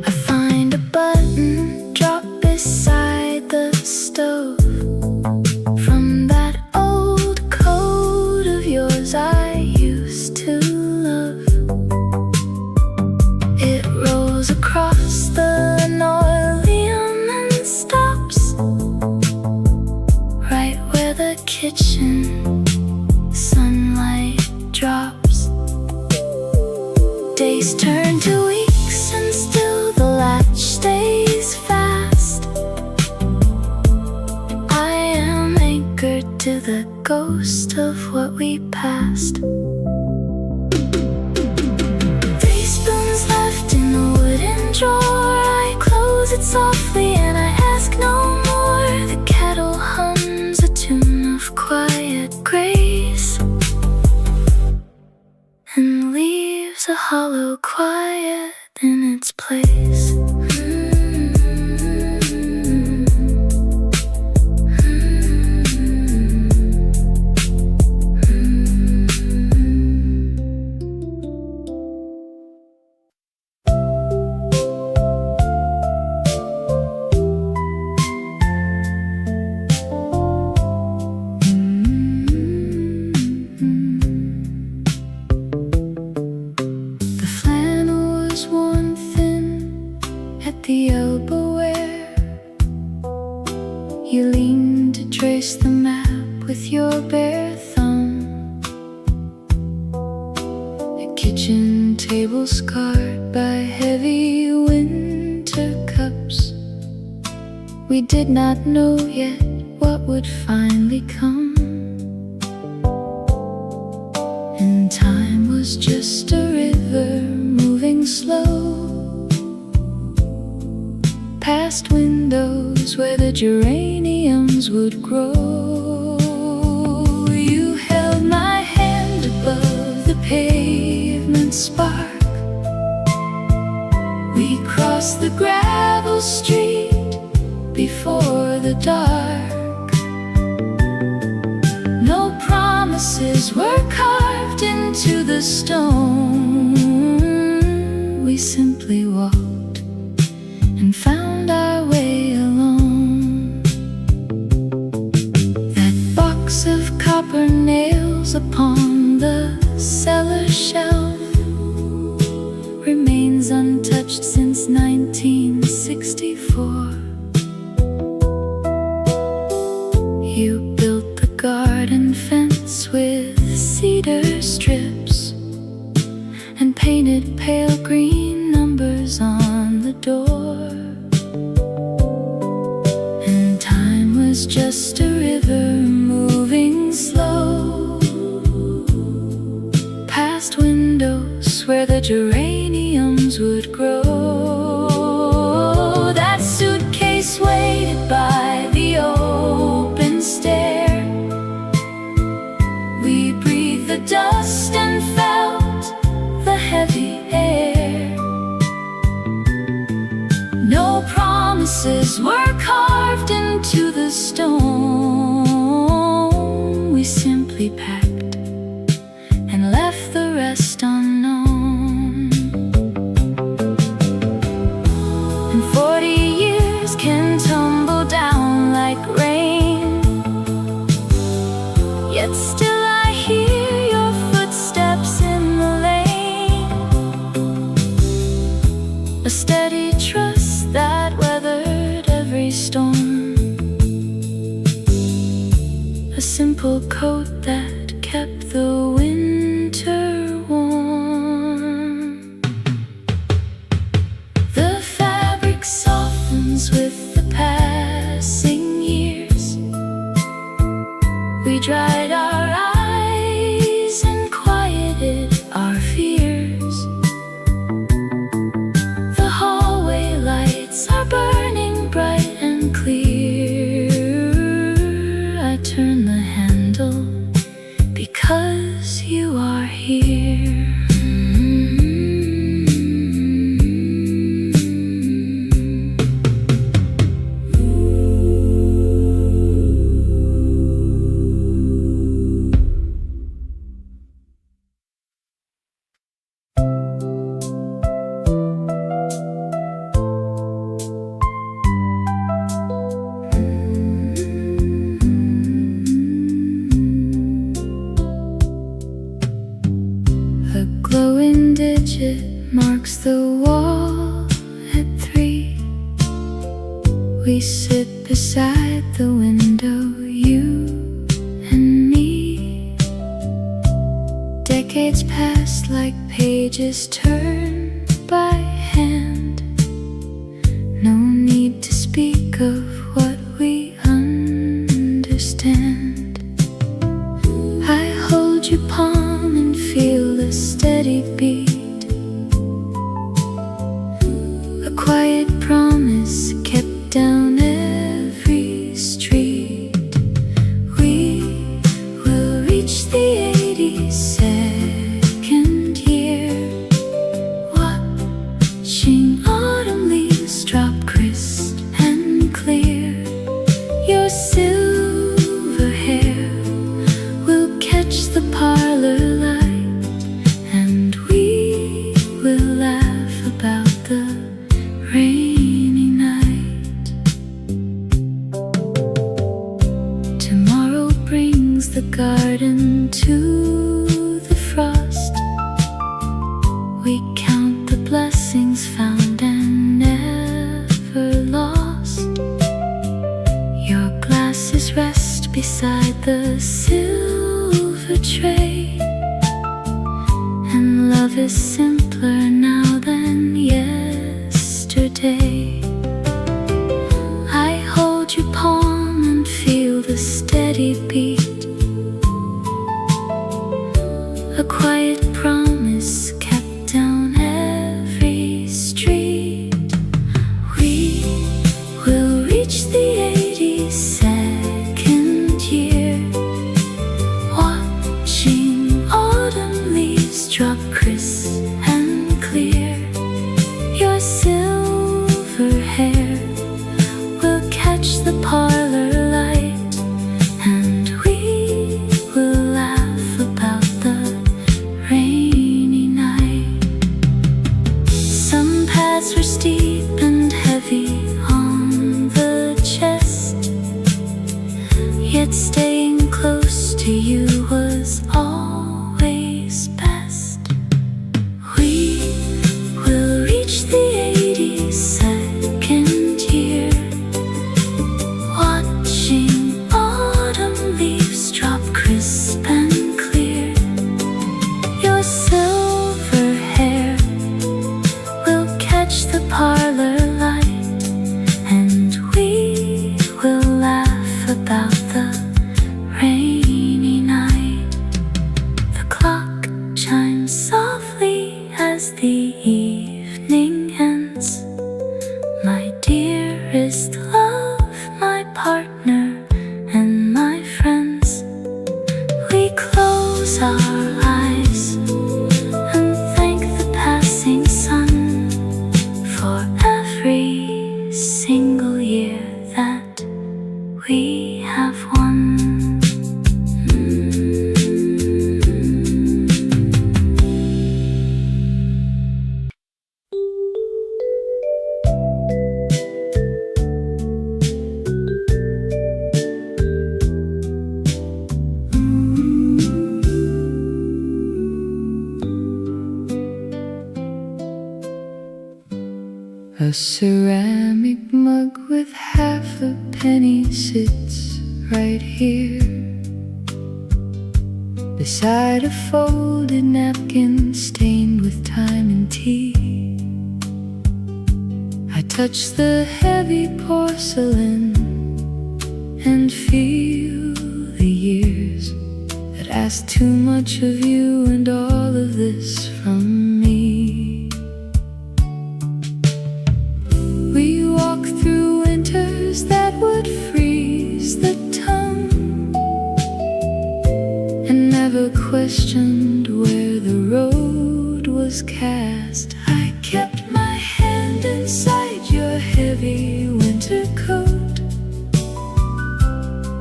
I find a button dropped beside the stove from that old coat of yours I used to love. It rolls across the linoleum and stops right where the kitchen sunlight drops. Days turn to weeks and still the latch stays fast. I am anchored to the ghost of what we passed. 3 spoons left in the wooden drawer. I close it softly and I ask no more. The kettle hums a tune of quiet grace and leaves a hollow quiet in its place. The elbow where you lean to trace the map with your bare thumb. A kitchen table scarred by heavy winter cups. We did not know yet what would finally come, and time was just a river moving slow past windows where the geraniums would grow. You held my hand above the pavement spark. We crossed the gravel street before the dark. No promises were carved into the stone. We simply walked and found our way alone. That box of copper nails upon the cellar shelf remains untouched since 1964. You built the garden fence with cedar strips and painted pale green numbers on the door. Heaven's just a river moving slow past windows where the geraniums would grow. That suitcase waited by the open stair. We breathed the dust and felt the heavy air. No promises were carved into the stone. We simply packed and left the rest unknown. And 40 years can tumble down like rain, yet still I hear your footsteps in the lane. A steady trust that weathered every storm, a simple coat that kept the winter warm. The fabric softens with the passing years. We dried our eyes and quieted our fears. The hallway lights are burning bright and clear. I turn the handle because you are here. A glowing digit marks the wall at 3. We sit beside the window, you and me. Decades pass like pages turned by hand. No need to speak of what we understand. I hold your palm and feel the steady beat, a quiet promise kept down every street. We will reach the 82nd year, watching autumn leaves drop crisp and clear. Your silver hair will catch the parlor light, and we will laugh about the rainy night. Tomorrow brings the garden to the frost. We count the blessings found and never lost. Your glasses rest beside the silver tray, and love is simpler now than yesterday. I hold your palm and feel the steady beat, a quiet promise kept down every street. We will reach the 82nd year, watching autumn leaves drop crisp and clear. Your silver hair will catch the parlor light, and we will laugh about the rainy night. Some paths were steep and heavy on the chest, yet staying close to you was always best. We will reach the 82nd year, watching autumn leaves drop crisp and clear. Your silver hair will catch the parlor light, and we will laugh as the evening ends. My dearest love, my partner, and my friends, we close our eyes and thank the passing sun for every single year that we have won. A ceramic mug with half a penny sits right here beside a folded napkin stained with time and tea. I touch the heavy porcelain and feel the years that ask too much of you and all of this from me. We walk through winters that would freeze the tongue and never questioned where the road was cast. I kept my hand inside your heavy winter coat.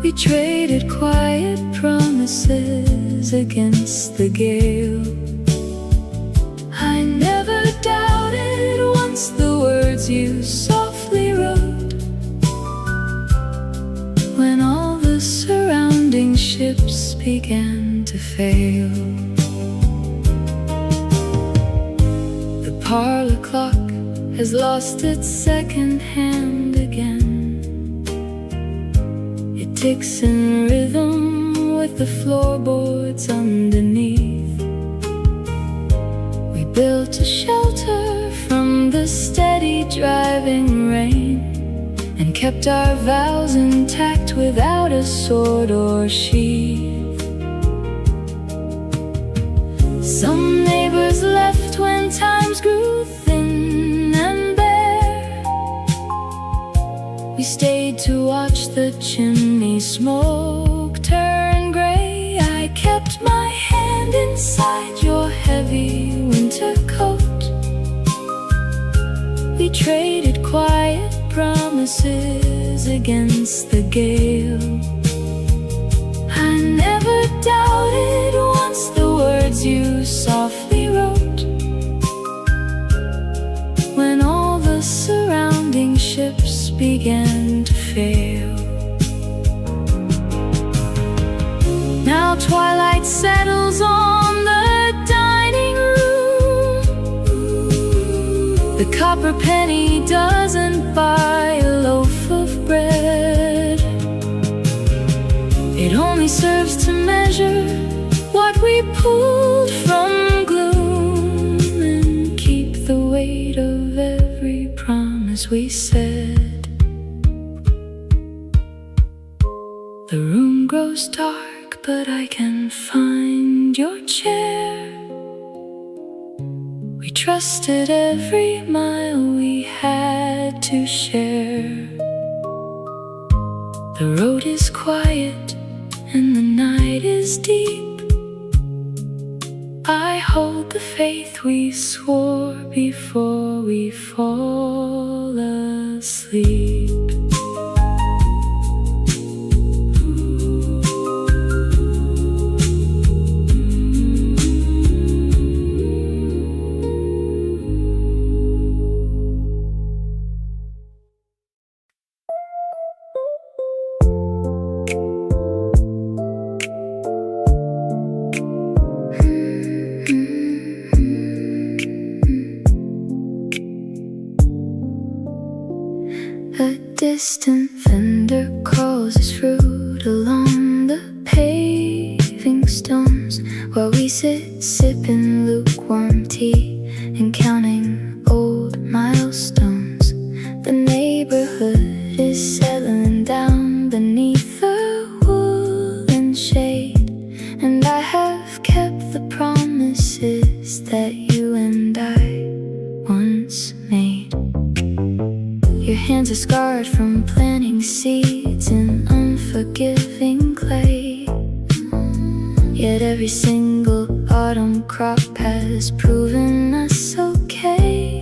We traded quiet promises against the gale. I never doubted once the words you softly wrote when all the surrounding ships began to fail. The parlor clock has lost its second hand again. It ticks in rhythm with the floorboards underneath. We built a shelter from the steady driving rain and kept our vows intact without a sword or sheath. Some neighbors left when times grew thin and bare. We stayed to watch the chimney smoke turn gray. I kept my hand inside your heavy winter coat. We traded quiet promises against the gale. I never doubted once the words you softly wrote when all the surrounding ships began to fail. Now twilight settles on the dining room. The copper penny doesn't buy a loaf of bread. It only serves to measure what we pulled from gloom and keep the weight of every promise we said. The room grows dark, but I can find your chair. We trusted every mile we had to share. The road is quiet and the night is deep. I hold the faith we swore before we fall asleep. A distant vendor calls his fruit along the paving stones, while we sit sipping lukewarm tea and counting old milestones. The neighborhood is settling down beneath the woolen shade, and I have kept the promises that you and I hands are scarred from planting seeds in unforgiving clay. Yet every single autumn crop has proven us okay.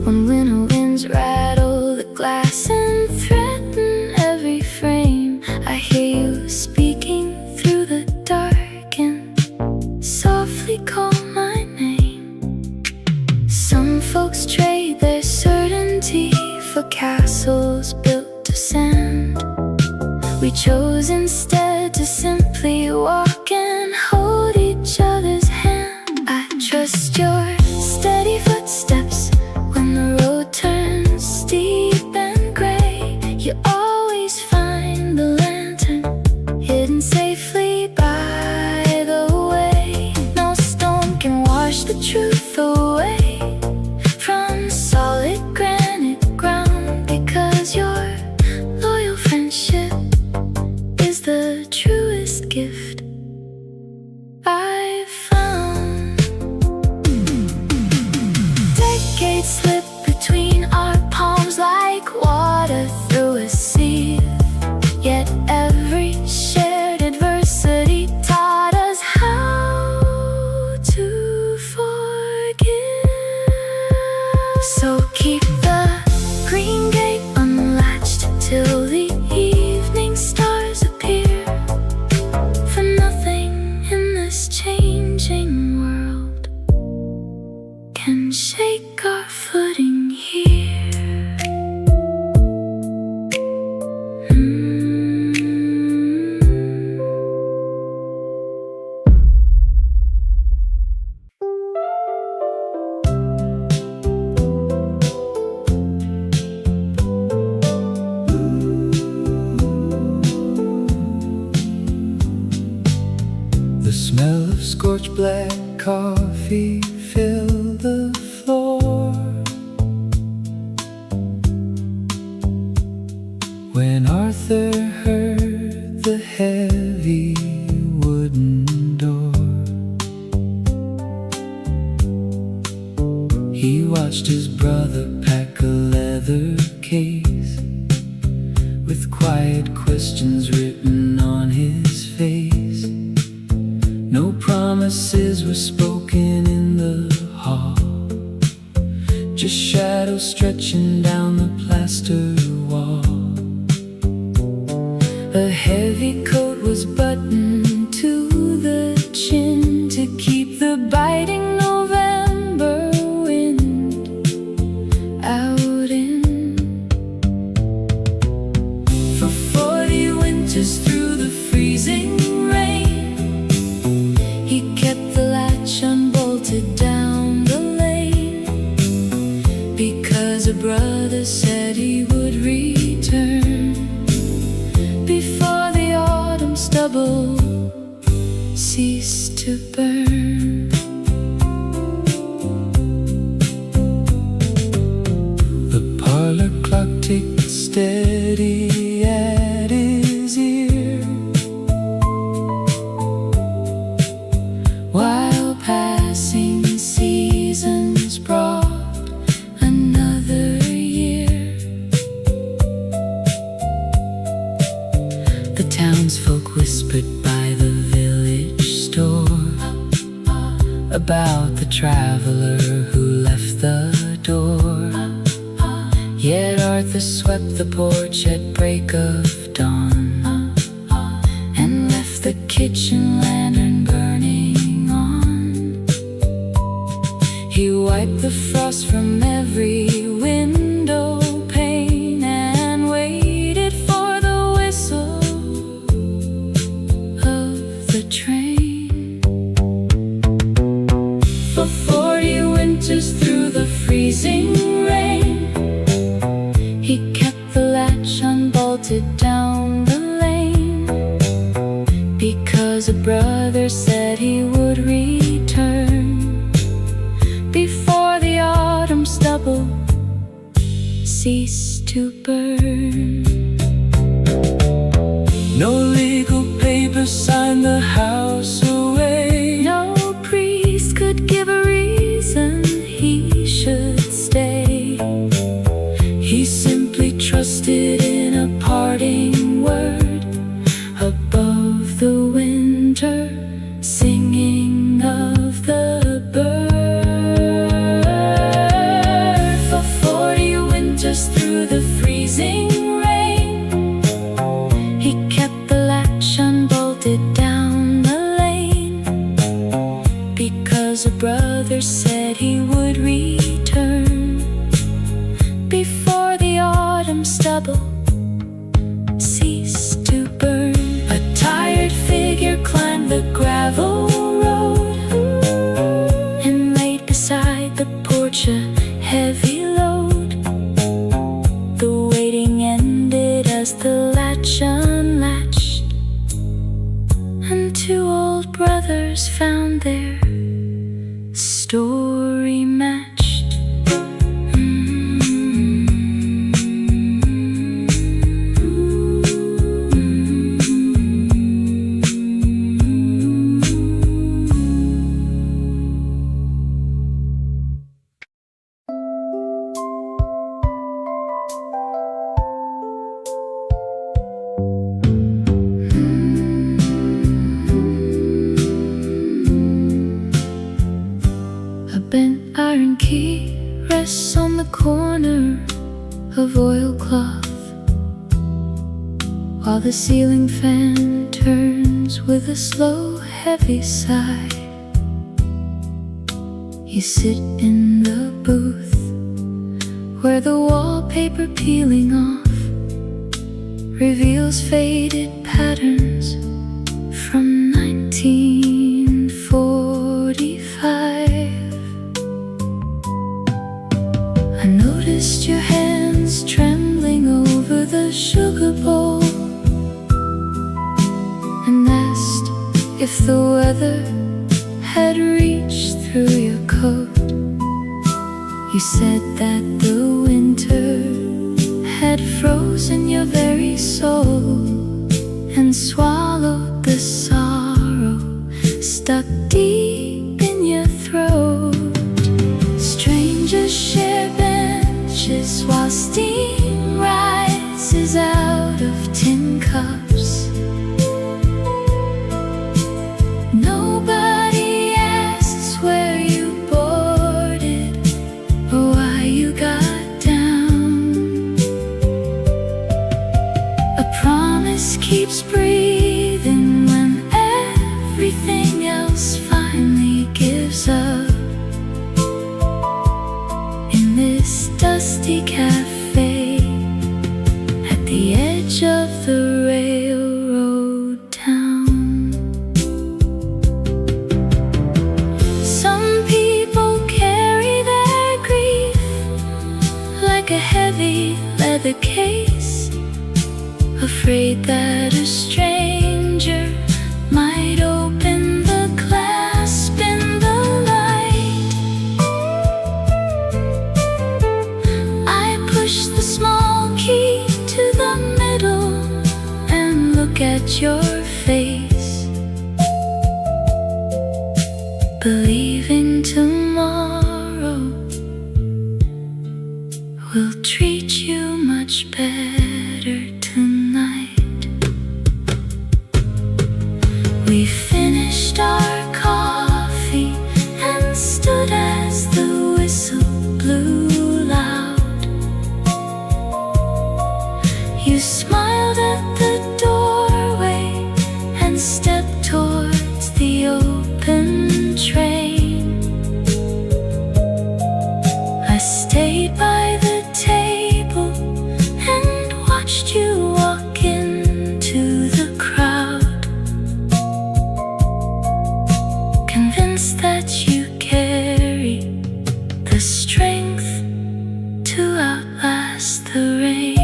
When winter winds rattle the glass and threaten every frame, I hear you speaking through the dark and softly call my name. Some folks trade their certainty for castles built of sand. We chose instead to simply walk and hold each other's hand. I trust your steady footsteps when the road turns steep and gray. You always find the lantern hidden safely by the way. No storm can wash the truth away from solid granite ground, because your loyal friendship is the truest gift I've found. Decades slip between our palms like water through a sieve. Yet every shared adversity taught us how to forgive. So keep the green gate unlatched till the evening stars appear. For nothing in this changing world can shake our footing here. The smell of scorched black coffee filled the floor. When Arthur heard the heavy wooden door, he watched his brother pack a leather case with quiet questions written on his face. No promises were spoken in the hall, just shadows stretching down the plastered wall. A heavy coat was buttoned to the chin to keep the biting November wind out in. For 40 winters through the freezing rain, he kept the latch unbolted down the lane, because a brother said he would return before the autumn stubble ceased to burn. The parlor clock ticked steady at his ear, while passing seasons brought another year. The townsfolk whispered by the village store about the traveler who left the door. Yet Arthur swept the porch at break of dawn and left the kitchen lantern burning on. He wiped the frost from every window pane and waited for the whistle of the train. For 40 winters through the freezing rain, he kept the latch unbolted down the lane, because a brother said he would return before the autumn stubble ceased to burn. No legal paper signed the house away. No priest could give a reason he should stay. He beside the porch, a heavy load. The waiting ended as the latch unlatched, and two old brothers found their story matched. Bent iron key rests on the corner of oilcloth, while the ceiling fan turns with a slow, heavy sigh. You sit in the booth where the wallpaper peeling off reveals faded patterns from 1945. I noticed your hands trembling over the sugar bowl, and asked if the weather had reached through your coat. You said that the winter had frozen your very soul and swallowed the sorrow stuck deep in your throat. Strangers share benches while steam rises out of tin cups. Nobody asks where you boarded or why you got down. A promise keeps breathing when everything else finally gives up. In this dusty cafe at the edge of the railroad town, some people carry their grief like a heavy leather case, afraid that a stranger might open the clasp in the light. I push the small key to the middle and look at your face, believing tomorrow will treat you much better tonight. We finished our coffee and stood as the whistle blew loud. You smiled at the doorway and stepped towards the open train. I stayed by the table and watched you walk into the crowd, convinced that you carry the strength to outlast the rain.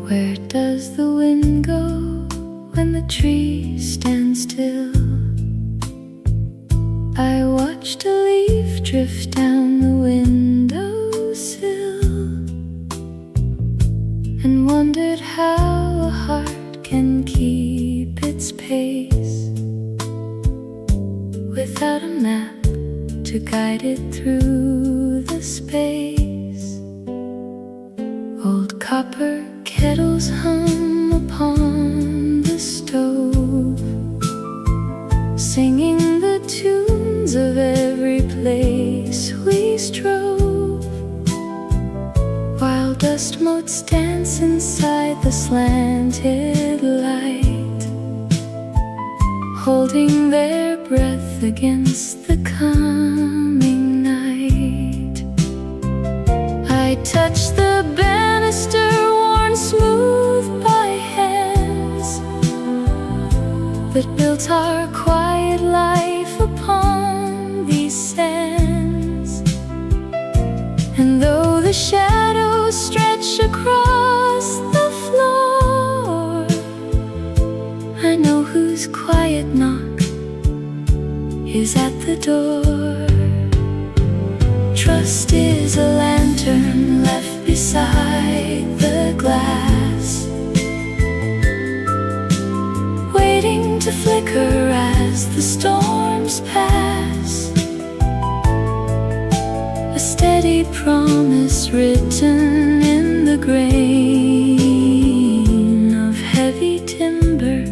Where does the wind go when the trees stand still? I watched a leaf drift down the windowsill and wondered how a heart can keep its pace without a map to guide it through the space. Old copper kettles hum upon the stove, singing the tunes of every place we strove. dust motes dance inside the slanted light, holding their breath against the coming night. I touch the banister worn smooth by hands that built our quiet life upon these sands. And though the shadows stretch across the floor, I know whose quiet knock is at the door. Trust is a lantern left beside the glass, waiting to flicker as the storms pass. A steady promise written in the grain of heavy timber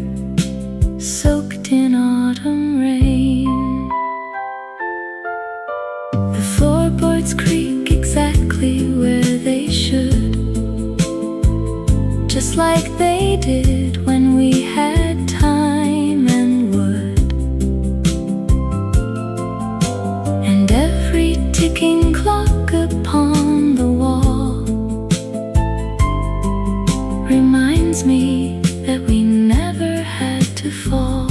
soaked in autumn rain. The floorboards creak exactly where they should, just like they did when we had time and wood. And every ticking clock upon the wall reminds me that we never had to fall.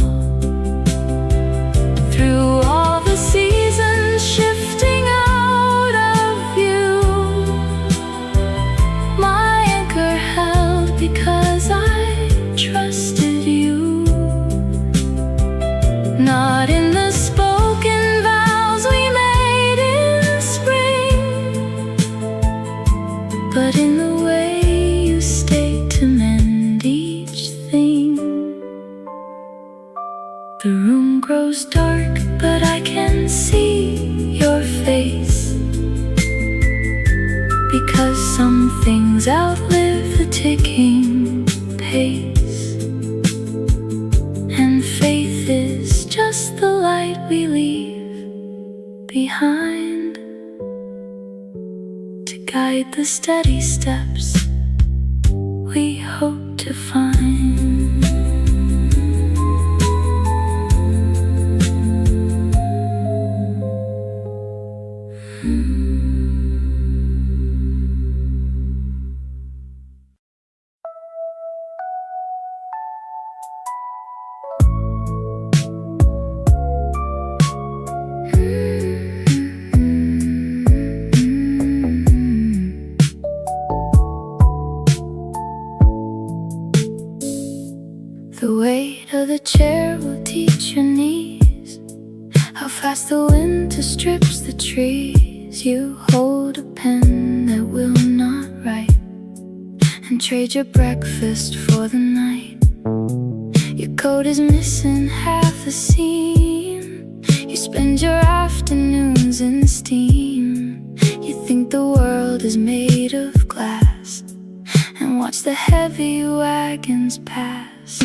Through all the seasons shifting out of view, my anchor held because I trusted you. Not in the spoken vows we made in spring, but in the way you stayed to mend each thing. The room grows dark, but I can see your face, because some things outlive the ticking pace. And faith is just the light we leave behind to guide the steady steps we hope to find. The weight of the chair will teach your knees how fast the winter strips the trees. You hold a pen that will not write and trade your breakfast for the night. Your coat is missing half a seam. You spend your afternoons in steam. You think the world is made of glass and watch the heavy wagons pass.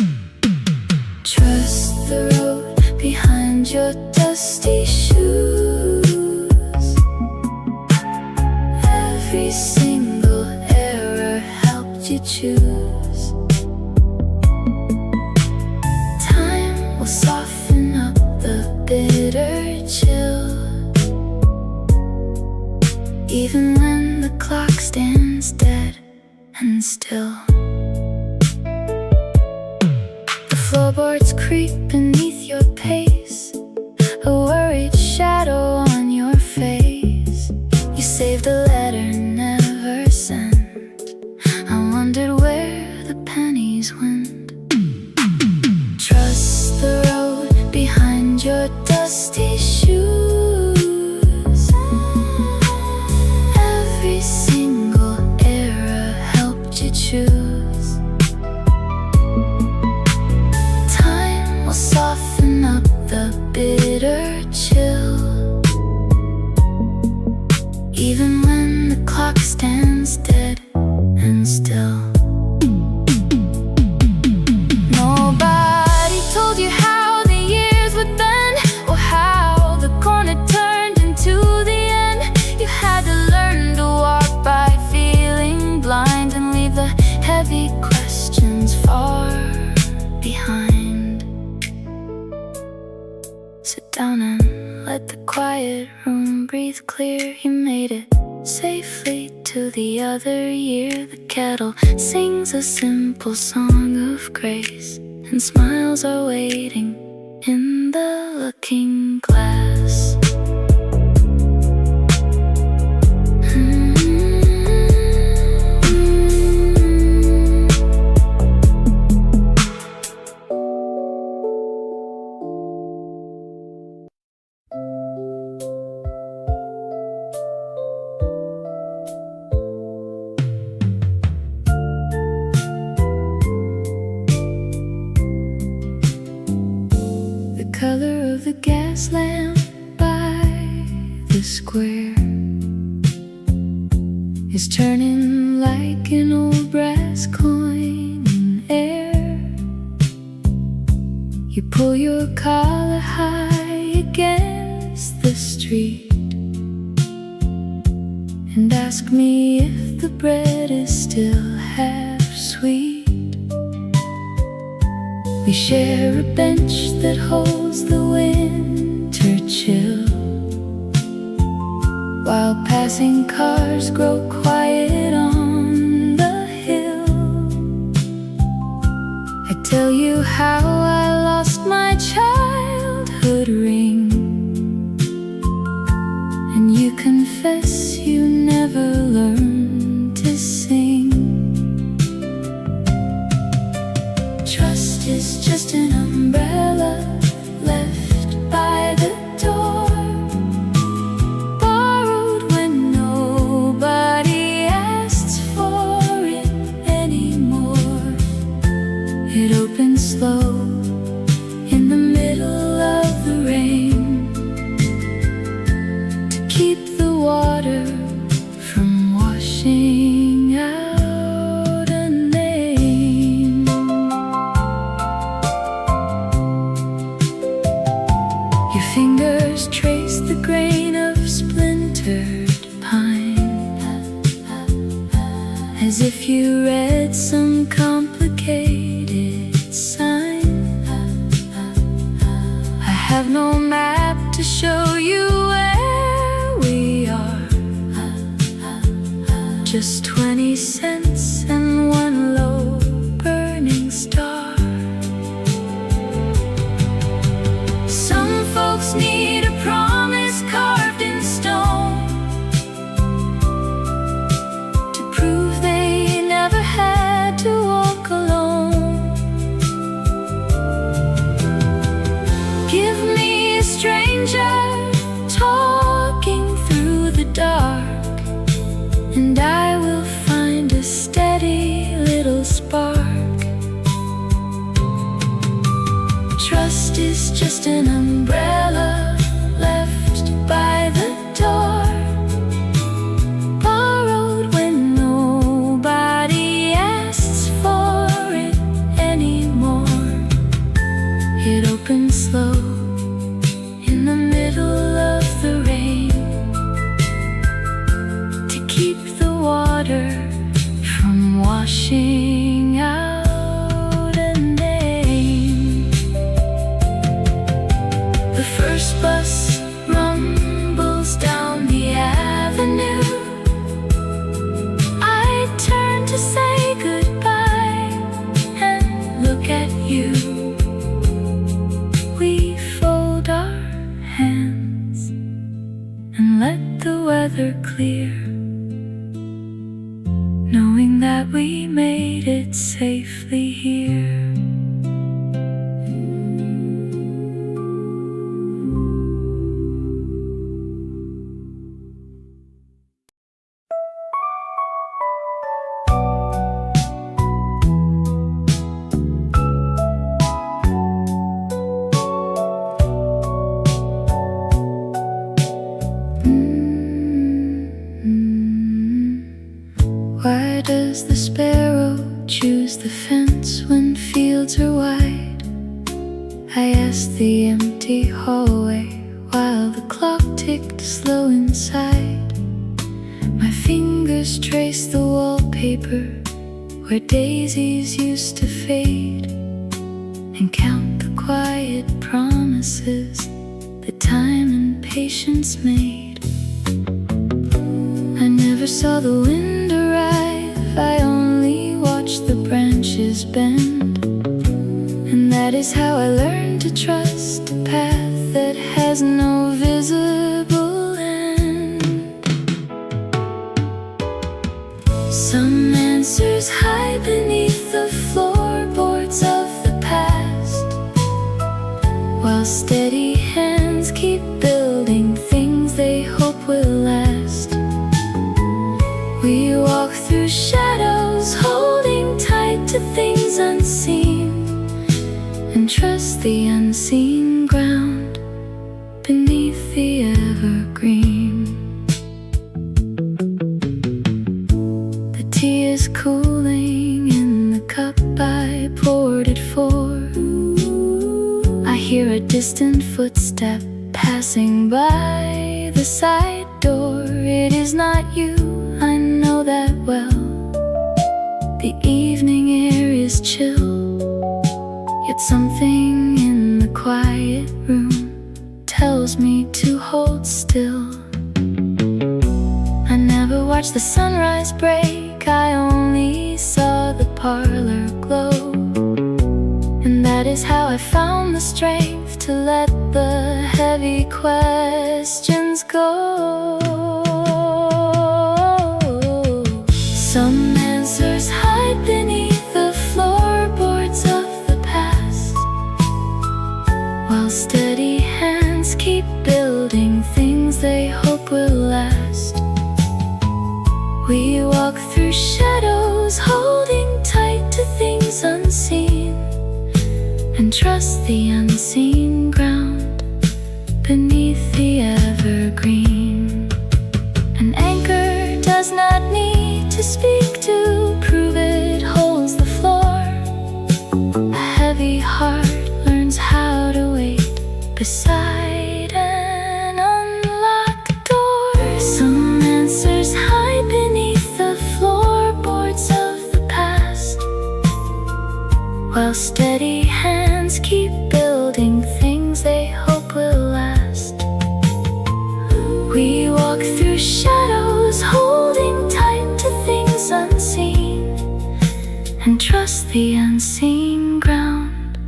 Trust the road behind your dusty shoes. Every single error helped you choose. Time will soften up the bitter chill, even when the clock stands dead and still. Floorboards creak beneath your pace, a worried shadow on your face. You saved a letter never sent. I wondered where the pennies went. Trust the road behind your dusty shoes. Every single error helped you choose. Soften up the bitter chill, even when the clock clear he made it safely to the other year. The kettle sings a simple song of grace, and smiles are waiting in the looking glass. Color of the gas lamp by the square is turning like an old brass coin in air. You pull your collar high against the street and ask me if the bread is still half sweet. We share a bench that holds the winter chill, while passing cars grow quiet on the hill. I tell you how I lost my childhood ring, and you confess you never learned to sing. Trust is just an umbrella left by the door, borrowed when nobody asks for it anymore. It opens slow in the middle of the rain to keep the water from washing out. Fingers trace the grain of splintered pine, as if you read some complicated sign. I have no map to show you where we are, just 20 cents and one low burning star. Folks need a promise carved in stone to prove they never had to walk alone. Give me a stranger talking through the dark, and I will find a steady little spark. Trust is just an umbrella left by the door, borrowed when nobody asks for it anymore. It opens slow in the middle of the rain to keep the water from washing out. The first bus rumbles down the avenue. I turn to say goodbye and look at you. We fold our hands and let the weather clear, knowing that we made it safely here. Why does the sparrow choose the fence when fields are wide? I asked the empty hallway while the clock ticked slow inside. My fingers traced the wallpaper where daisies used to fade, and count the quiet promises that time and patience made. never saw the wind arrive, I only watched the branches bend. And that is how I learned to trust a path that has no visible end. Some answers hide beneath the floorboards of the past, while steady hands keep building things they hope will last. We walk through shadows, holding tight to things unseen, and trust the unseen ground beneath the evergreen. The tea is cooling in the cup I poured it for. I hear a distant footstep passing by the side door. It is not you, I know that well. The evening air is chill, yet something in the quiet room tells me to hold still. I never watched the sunrise break, I only saw the parlor glow. And that is how I found the strength to let the heavy questions go. Some answers hide beneath the floorboards of the past, while steady hands keep building things they hope will last. We walk through shadows, holding tight to things unseen, and trust the unseen ground beneath the evergreen. An anchor does not need to speak to prove it holds the floor. A heavy heart learns how to wait beside an unlocked door. Some answers hide beneath the floorboards of the past, while steady hands keep building things they hope will last. We walk through shadows, holding tight to things unseen, and trust the unseen ground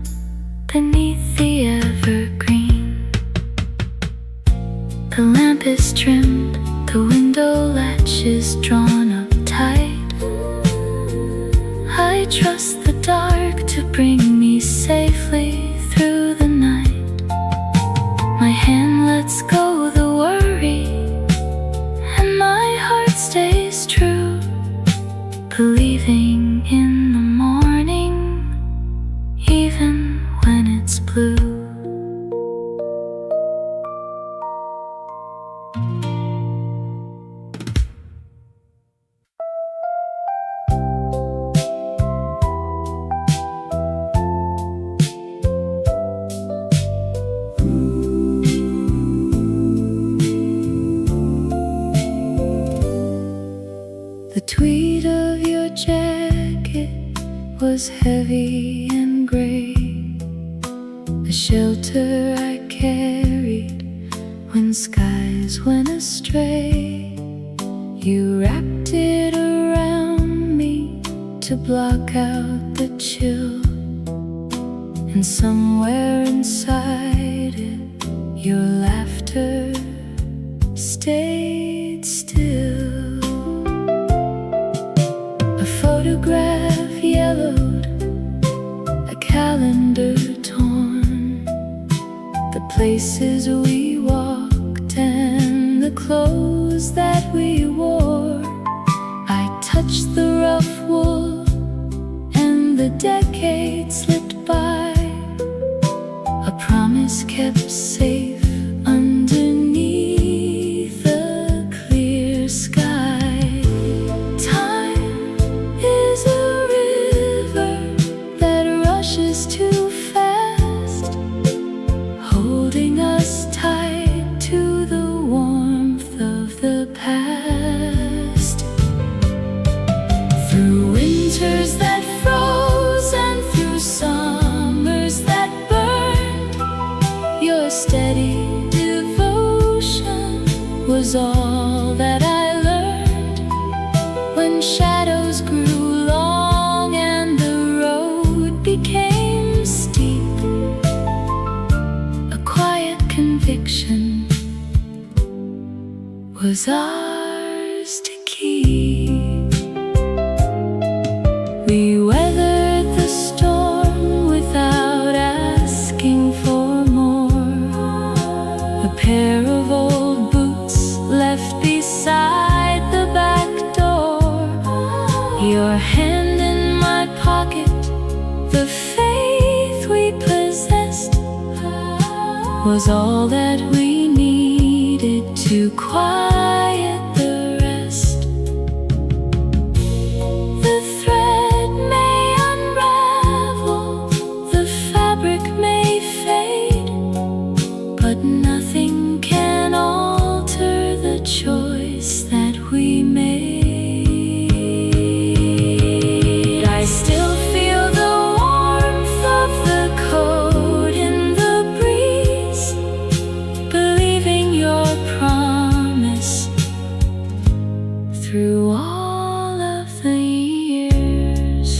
beneath the evergreen. The lamp is trimmed, the window latch is drawn up tight. I trust the dark to bring me safely through the night. My hand lets go the worry, and my heart stays true, believing in the morning, even when it's blue. The tweed of your jacket was heavy and gray, the shelter I carried when skies went astray. You wrapped it around me to block out the chill, and somewhere inside it your laughter stayed still. A photograph yellowed, a calendar torn, the places we walked and the clothes that we wore. I touched the rough wool and the decades slipped by, a promise kept safe underneath a clear sky. Time is a river that rushes too fast, holding us tight to the warmth of the past. Through winters that froze and through summers that burned, your steady devotion was all that I learned. shadows grew long and the road became steep. A quiet conviction was ours to keep. We weathered the storm without asking for more. A pair of old boots left beside the back door. Your hand in my pocket, the faith we possessed was all that we needed to quiet the rest. The thread may unravel, the fabric may fade, but nothing can alter the choice that we made. I still feel the warmth of the coat in the breeze, believing your promise through all of the years.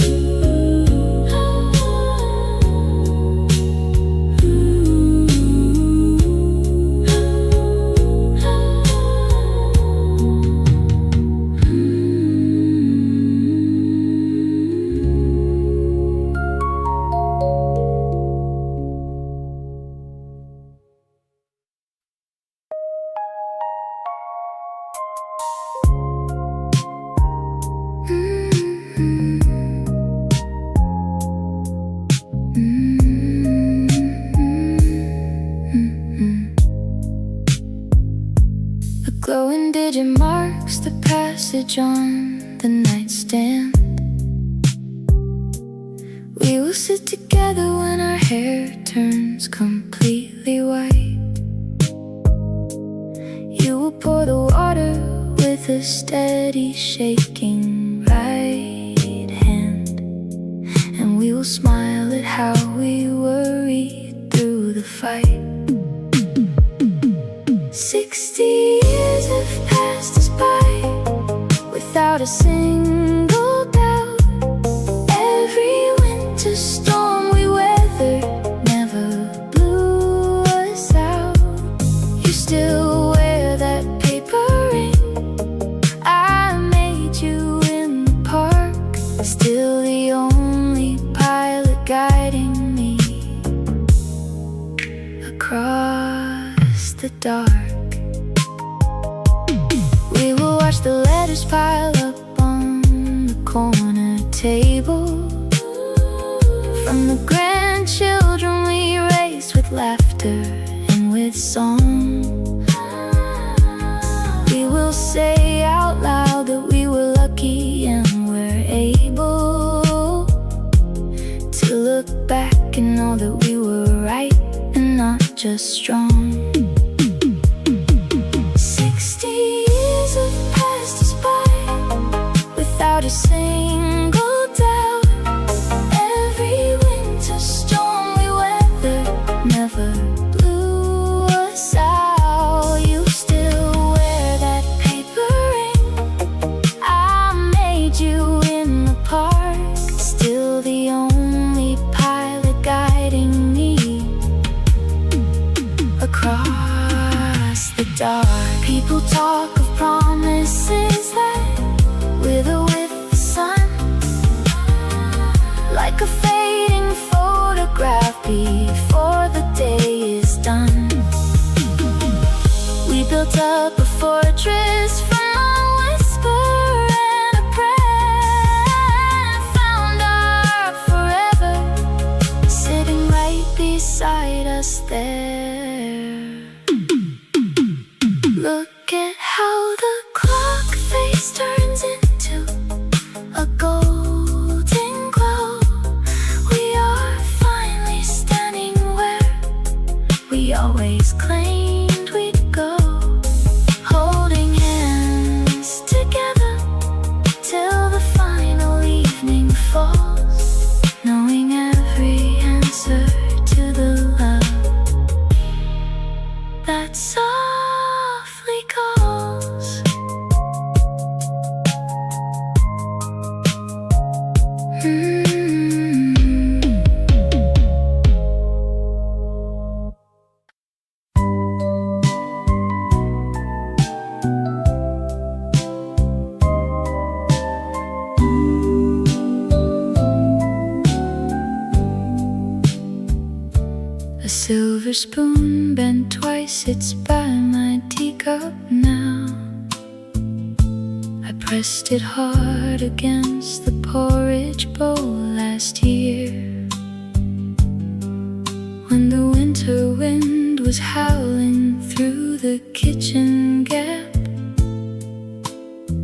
A glowing digit marks the passage on the nightstand. We will sit together when our hair turns completely white. You will pour the water with a steady shaking right hand, and we will smile at how we worried through the fight. 60 years have passed us by without a single doubt. Every winter storm we weathered never blew us out. You still wear that paper ring I made you in the park, still the only pilot guiding me across the dark. We will watch the letters pile up on the corner table, from the grandchildren we raised with laughter and with song. We will say out loud that we were lucky and we're able to look back and know that we were right and not just strong. 60 years have passed us by without a single doubt. Every winter storm we weathered never blew us out. You still wear that paper ring I made you in the park, still the only pilot guiding me across the dark. People talk of promises that wither with the sun, like a fading photograph before the day is done. We built up a fortress from a whisper and a prayer, and found our forever sitting right beside us there. Look at how the clock face turns into a golden glow. We are finally standing where we always claimed we'd go, holding hands together till the final evening falls, knowing every answer to the love that softly calls. silver spoon bent twice sits by my teacup now. I pressed it hard against the porridge bowl last year, when the winter wind was howling through the kitchen gap,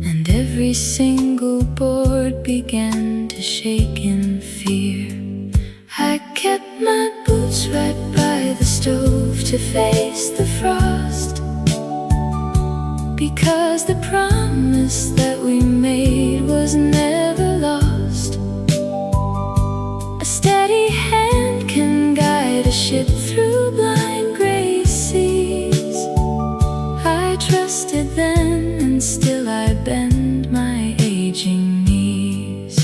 and every single board began to shake in fear. I kept my boots right by the stove to face the frost, because the promise that we made was never lost. A steady hand can guide a ship through blind gray seas. I trusted then, and still I bend my aging knees.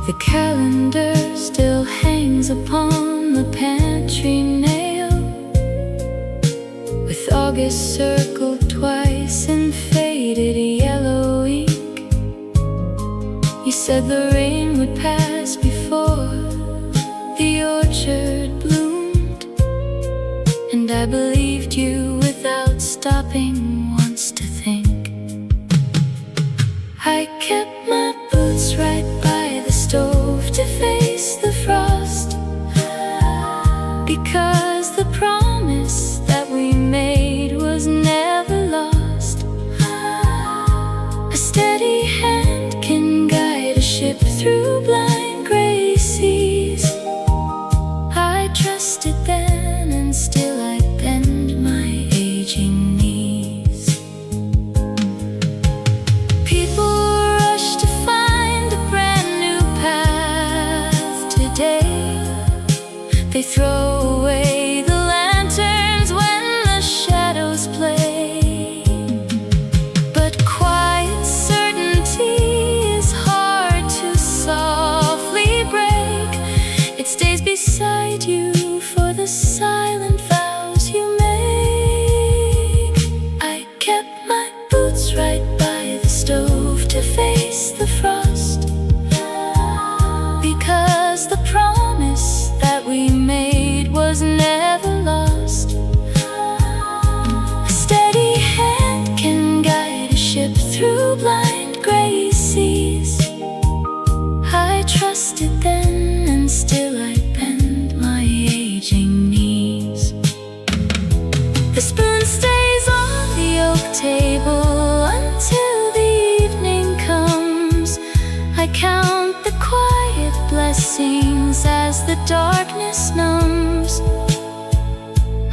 The calendar still hangs upon the pantry nail, with August circled twice in faded yellow ink. You said the rain would pass before the orchard bloomed, and I believed you without stopping once to think. I kept my boots right by the stove to face the frost, because the promise that we made was never lost. A steady hand can guide a ship through blind gray seas. I trusted then, and still I bend my aging knees. People rush to find a brand new path today. They throw away the lanterns when the shadows play, but quiet certainty is hard to softly break. It stays beside you for the silent vows you make. I kept my boots right by the stove to face the frost, because the promise that we made was never lost. A steady hand can guide a ship through blind gray seas. I trusted then, and still I bend my aging knees. The spoon stays on the oak table until the evening comes. I count the quiet blessings as the darkness numbs.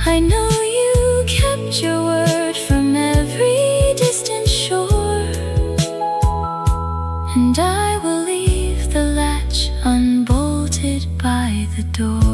I know you kept your word from every distant shore, and I will leave the latch unbolted by the door.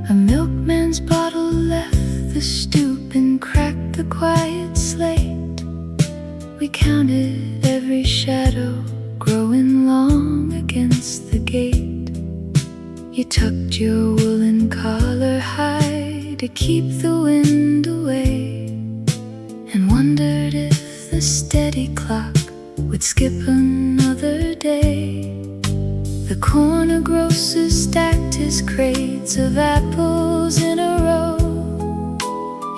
A milkman's bottle left the stoop and cracked the quiet slate. We counted every shadow growing long against the gate. You tucked your woolen collar high to keep the wind away, and wondered if the steady clock would skip another day. The corner grocer stacked his crates of apples in a row.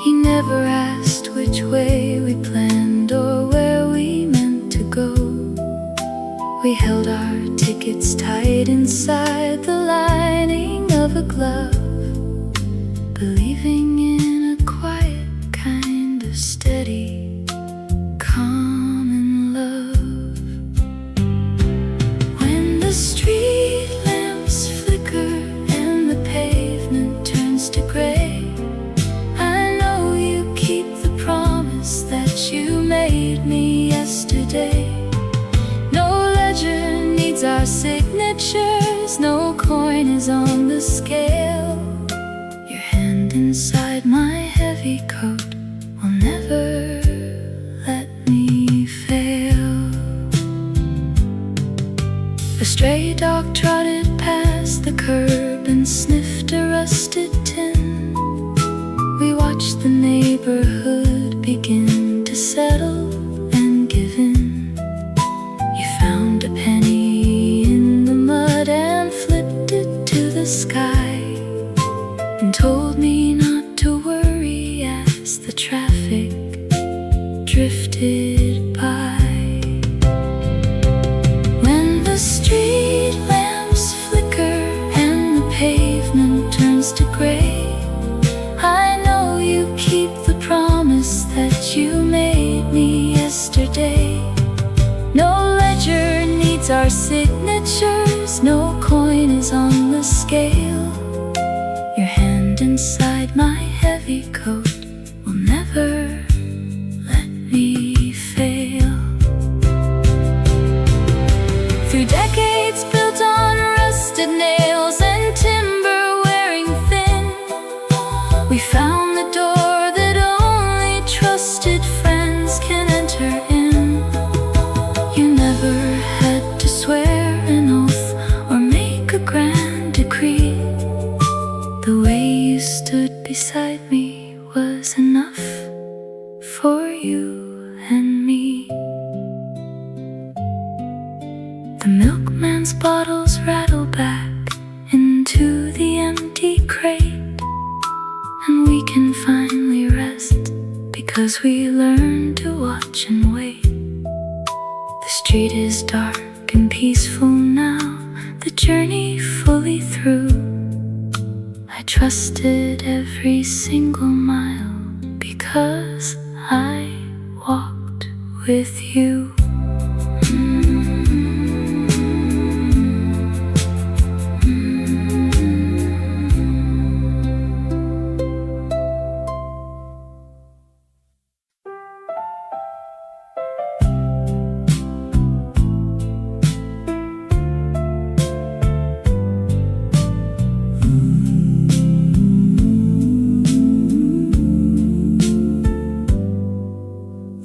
He never asked which way we planned or where we meant to go. We held our tickets tight inside the lining of a glove, believing in a quiet kind of steady, common love. When the street lamps flicker and the pavement turns to gray, I know you keep the promise that you made me yesterday. No ledger needs our signatures, no coin is on the scale. Your hand inside my heavy dog trotted past the curb and sniffed a rusted tin. We watched the neighborhood begin to settle and give in. You found a penny in the mud and flipped it to the sky, and told me not to worry as the traffic drifted by. When the street lamps flicker and the pavement turns to gray, I know you keep the promise that you made me yesterday. No ledger needs our signatures, no coin is on the scale. Your hand inside my heavy coat will never let me fail. Through decades built on rusted nails and timber wearing thin, we found the door that only trusted friends can enter in. You never had to swear an oath or make a grand decree. The way you stood beside me was enough for you and me. The milkman's bottles rattle back into the empty crate, and we can finally rest because we learned to watch and wait. The street is dark and peaceful now, the journey fully through. I trusted every single mile because I walked with you.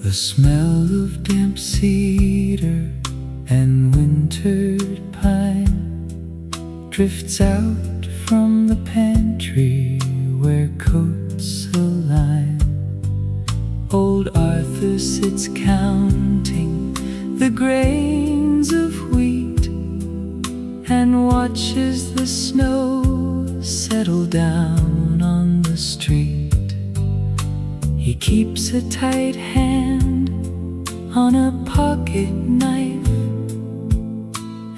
The smell of damp cedar and wintered pine drifts out from the pantry where coats align. Old Arthur sits counting the grains of wheat and watches the snow settle down on the street. He keeps a tight hand on a pocket knife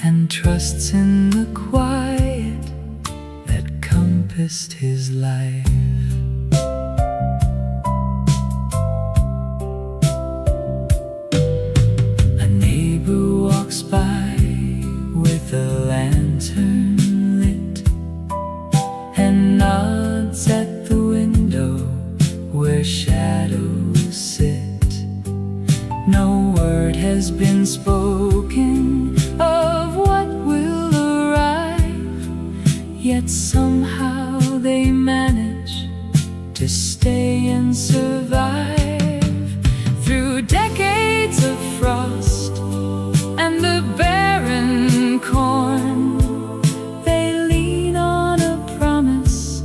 and trusts in the quiet that compassed his life. A neighbor walks by with a lantern lit and nods at the window where shadows sit. No word has been spoken of what will arrive, yet somehow they manage to stay and survive. Through decades of frost and the barren corn, they lean on a promise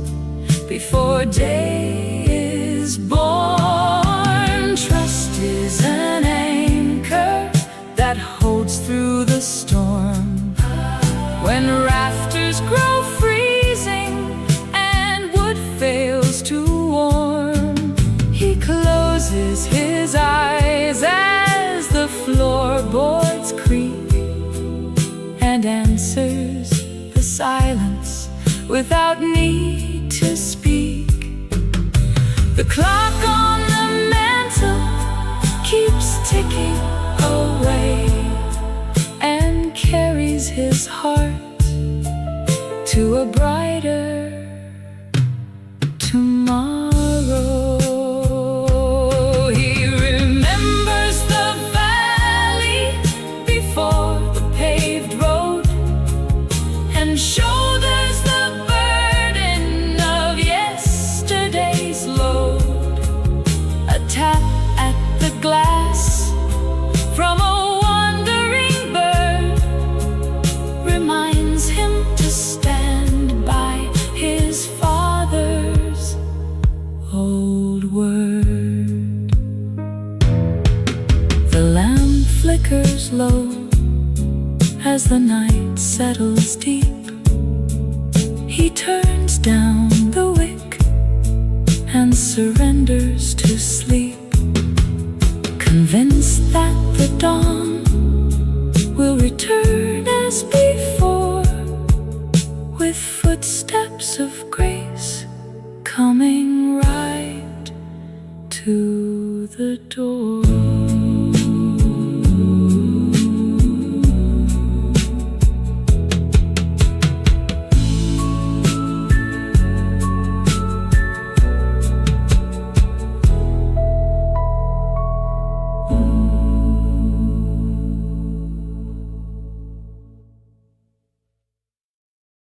before day is born. Trust is an anchor that holds through the storm. When rafters grow freezing and wood fails to warm, he closes his eyes as the floorboards creak and answers the silence without need to speak. The clock on the mantle keeps ticking away and carries his heart to a brighter tomorrow. He remembers the valley before the paved road and shoulders the burden of yesterday's load. A tap at the glass from a wandering bird reminds night settles deep, he turns down the wick and surrenders to sleep, convinced that the dawn will return as before.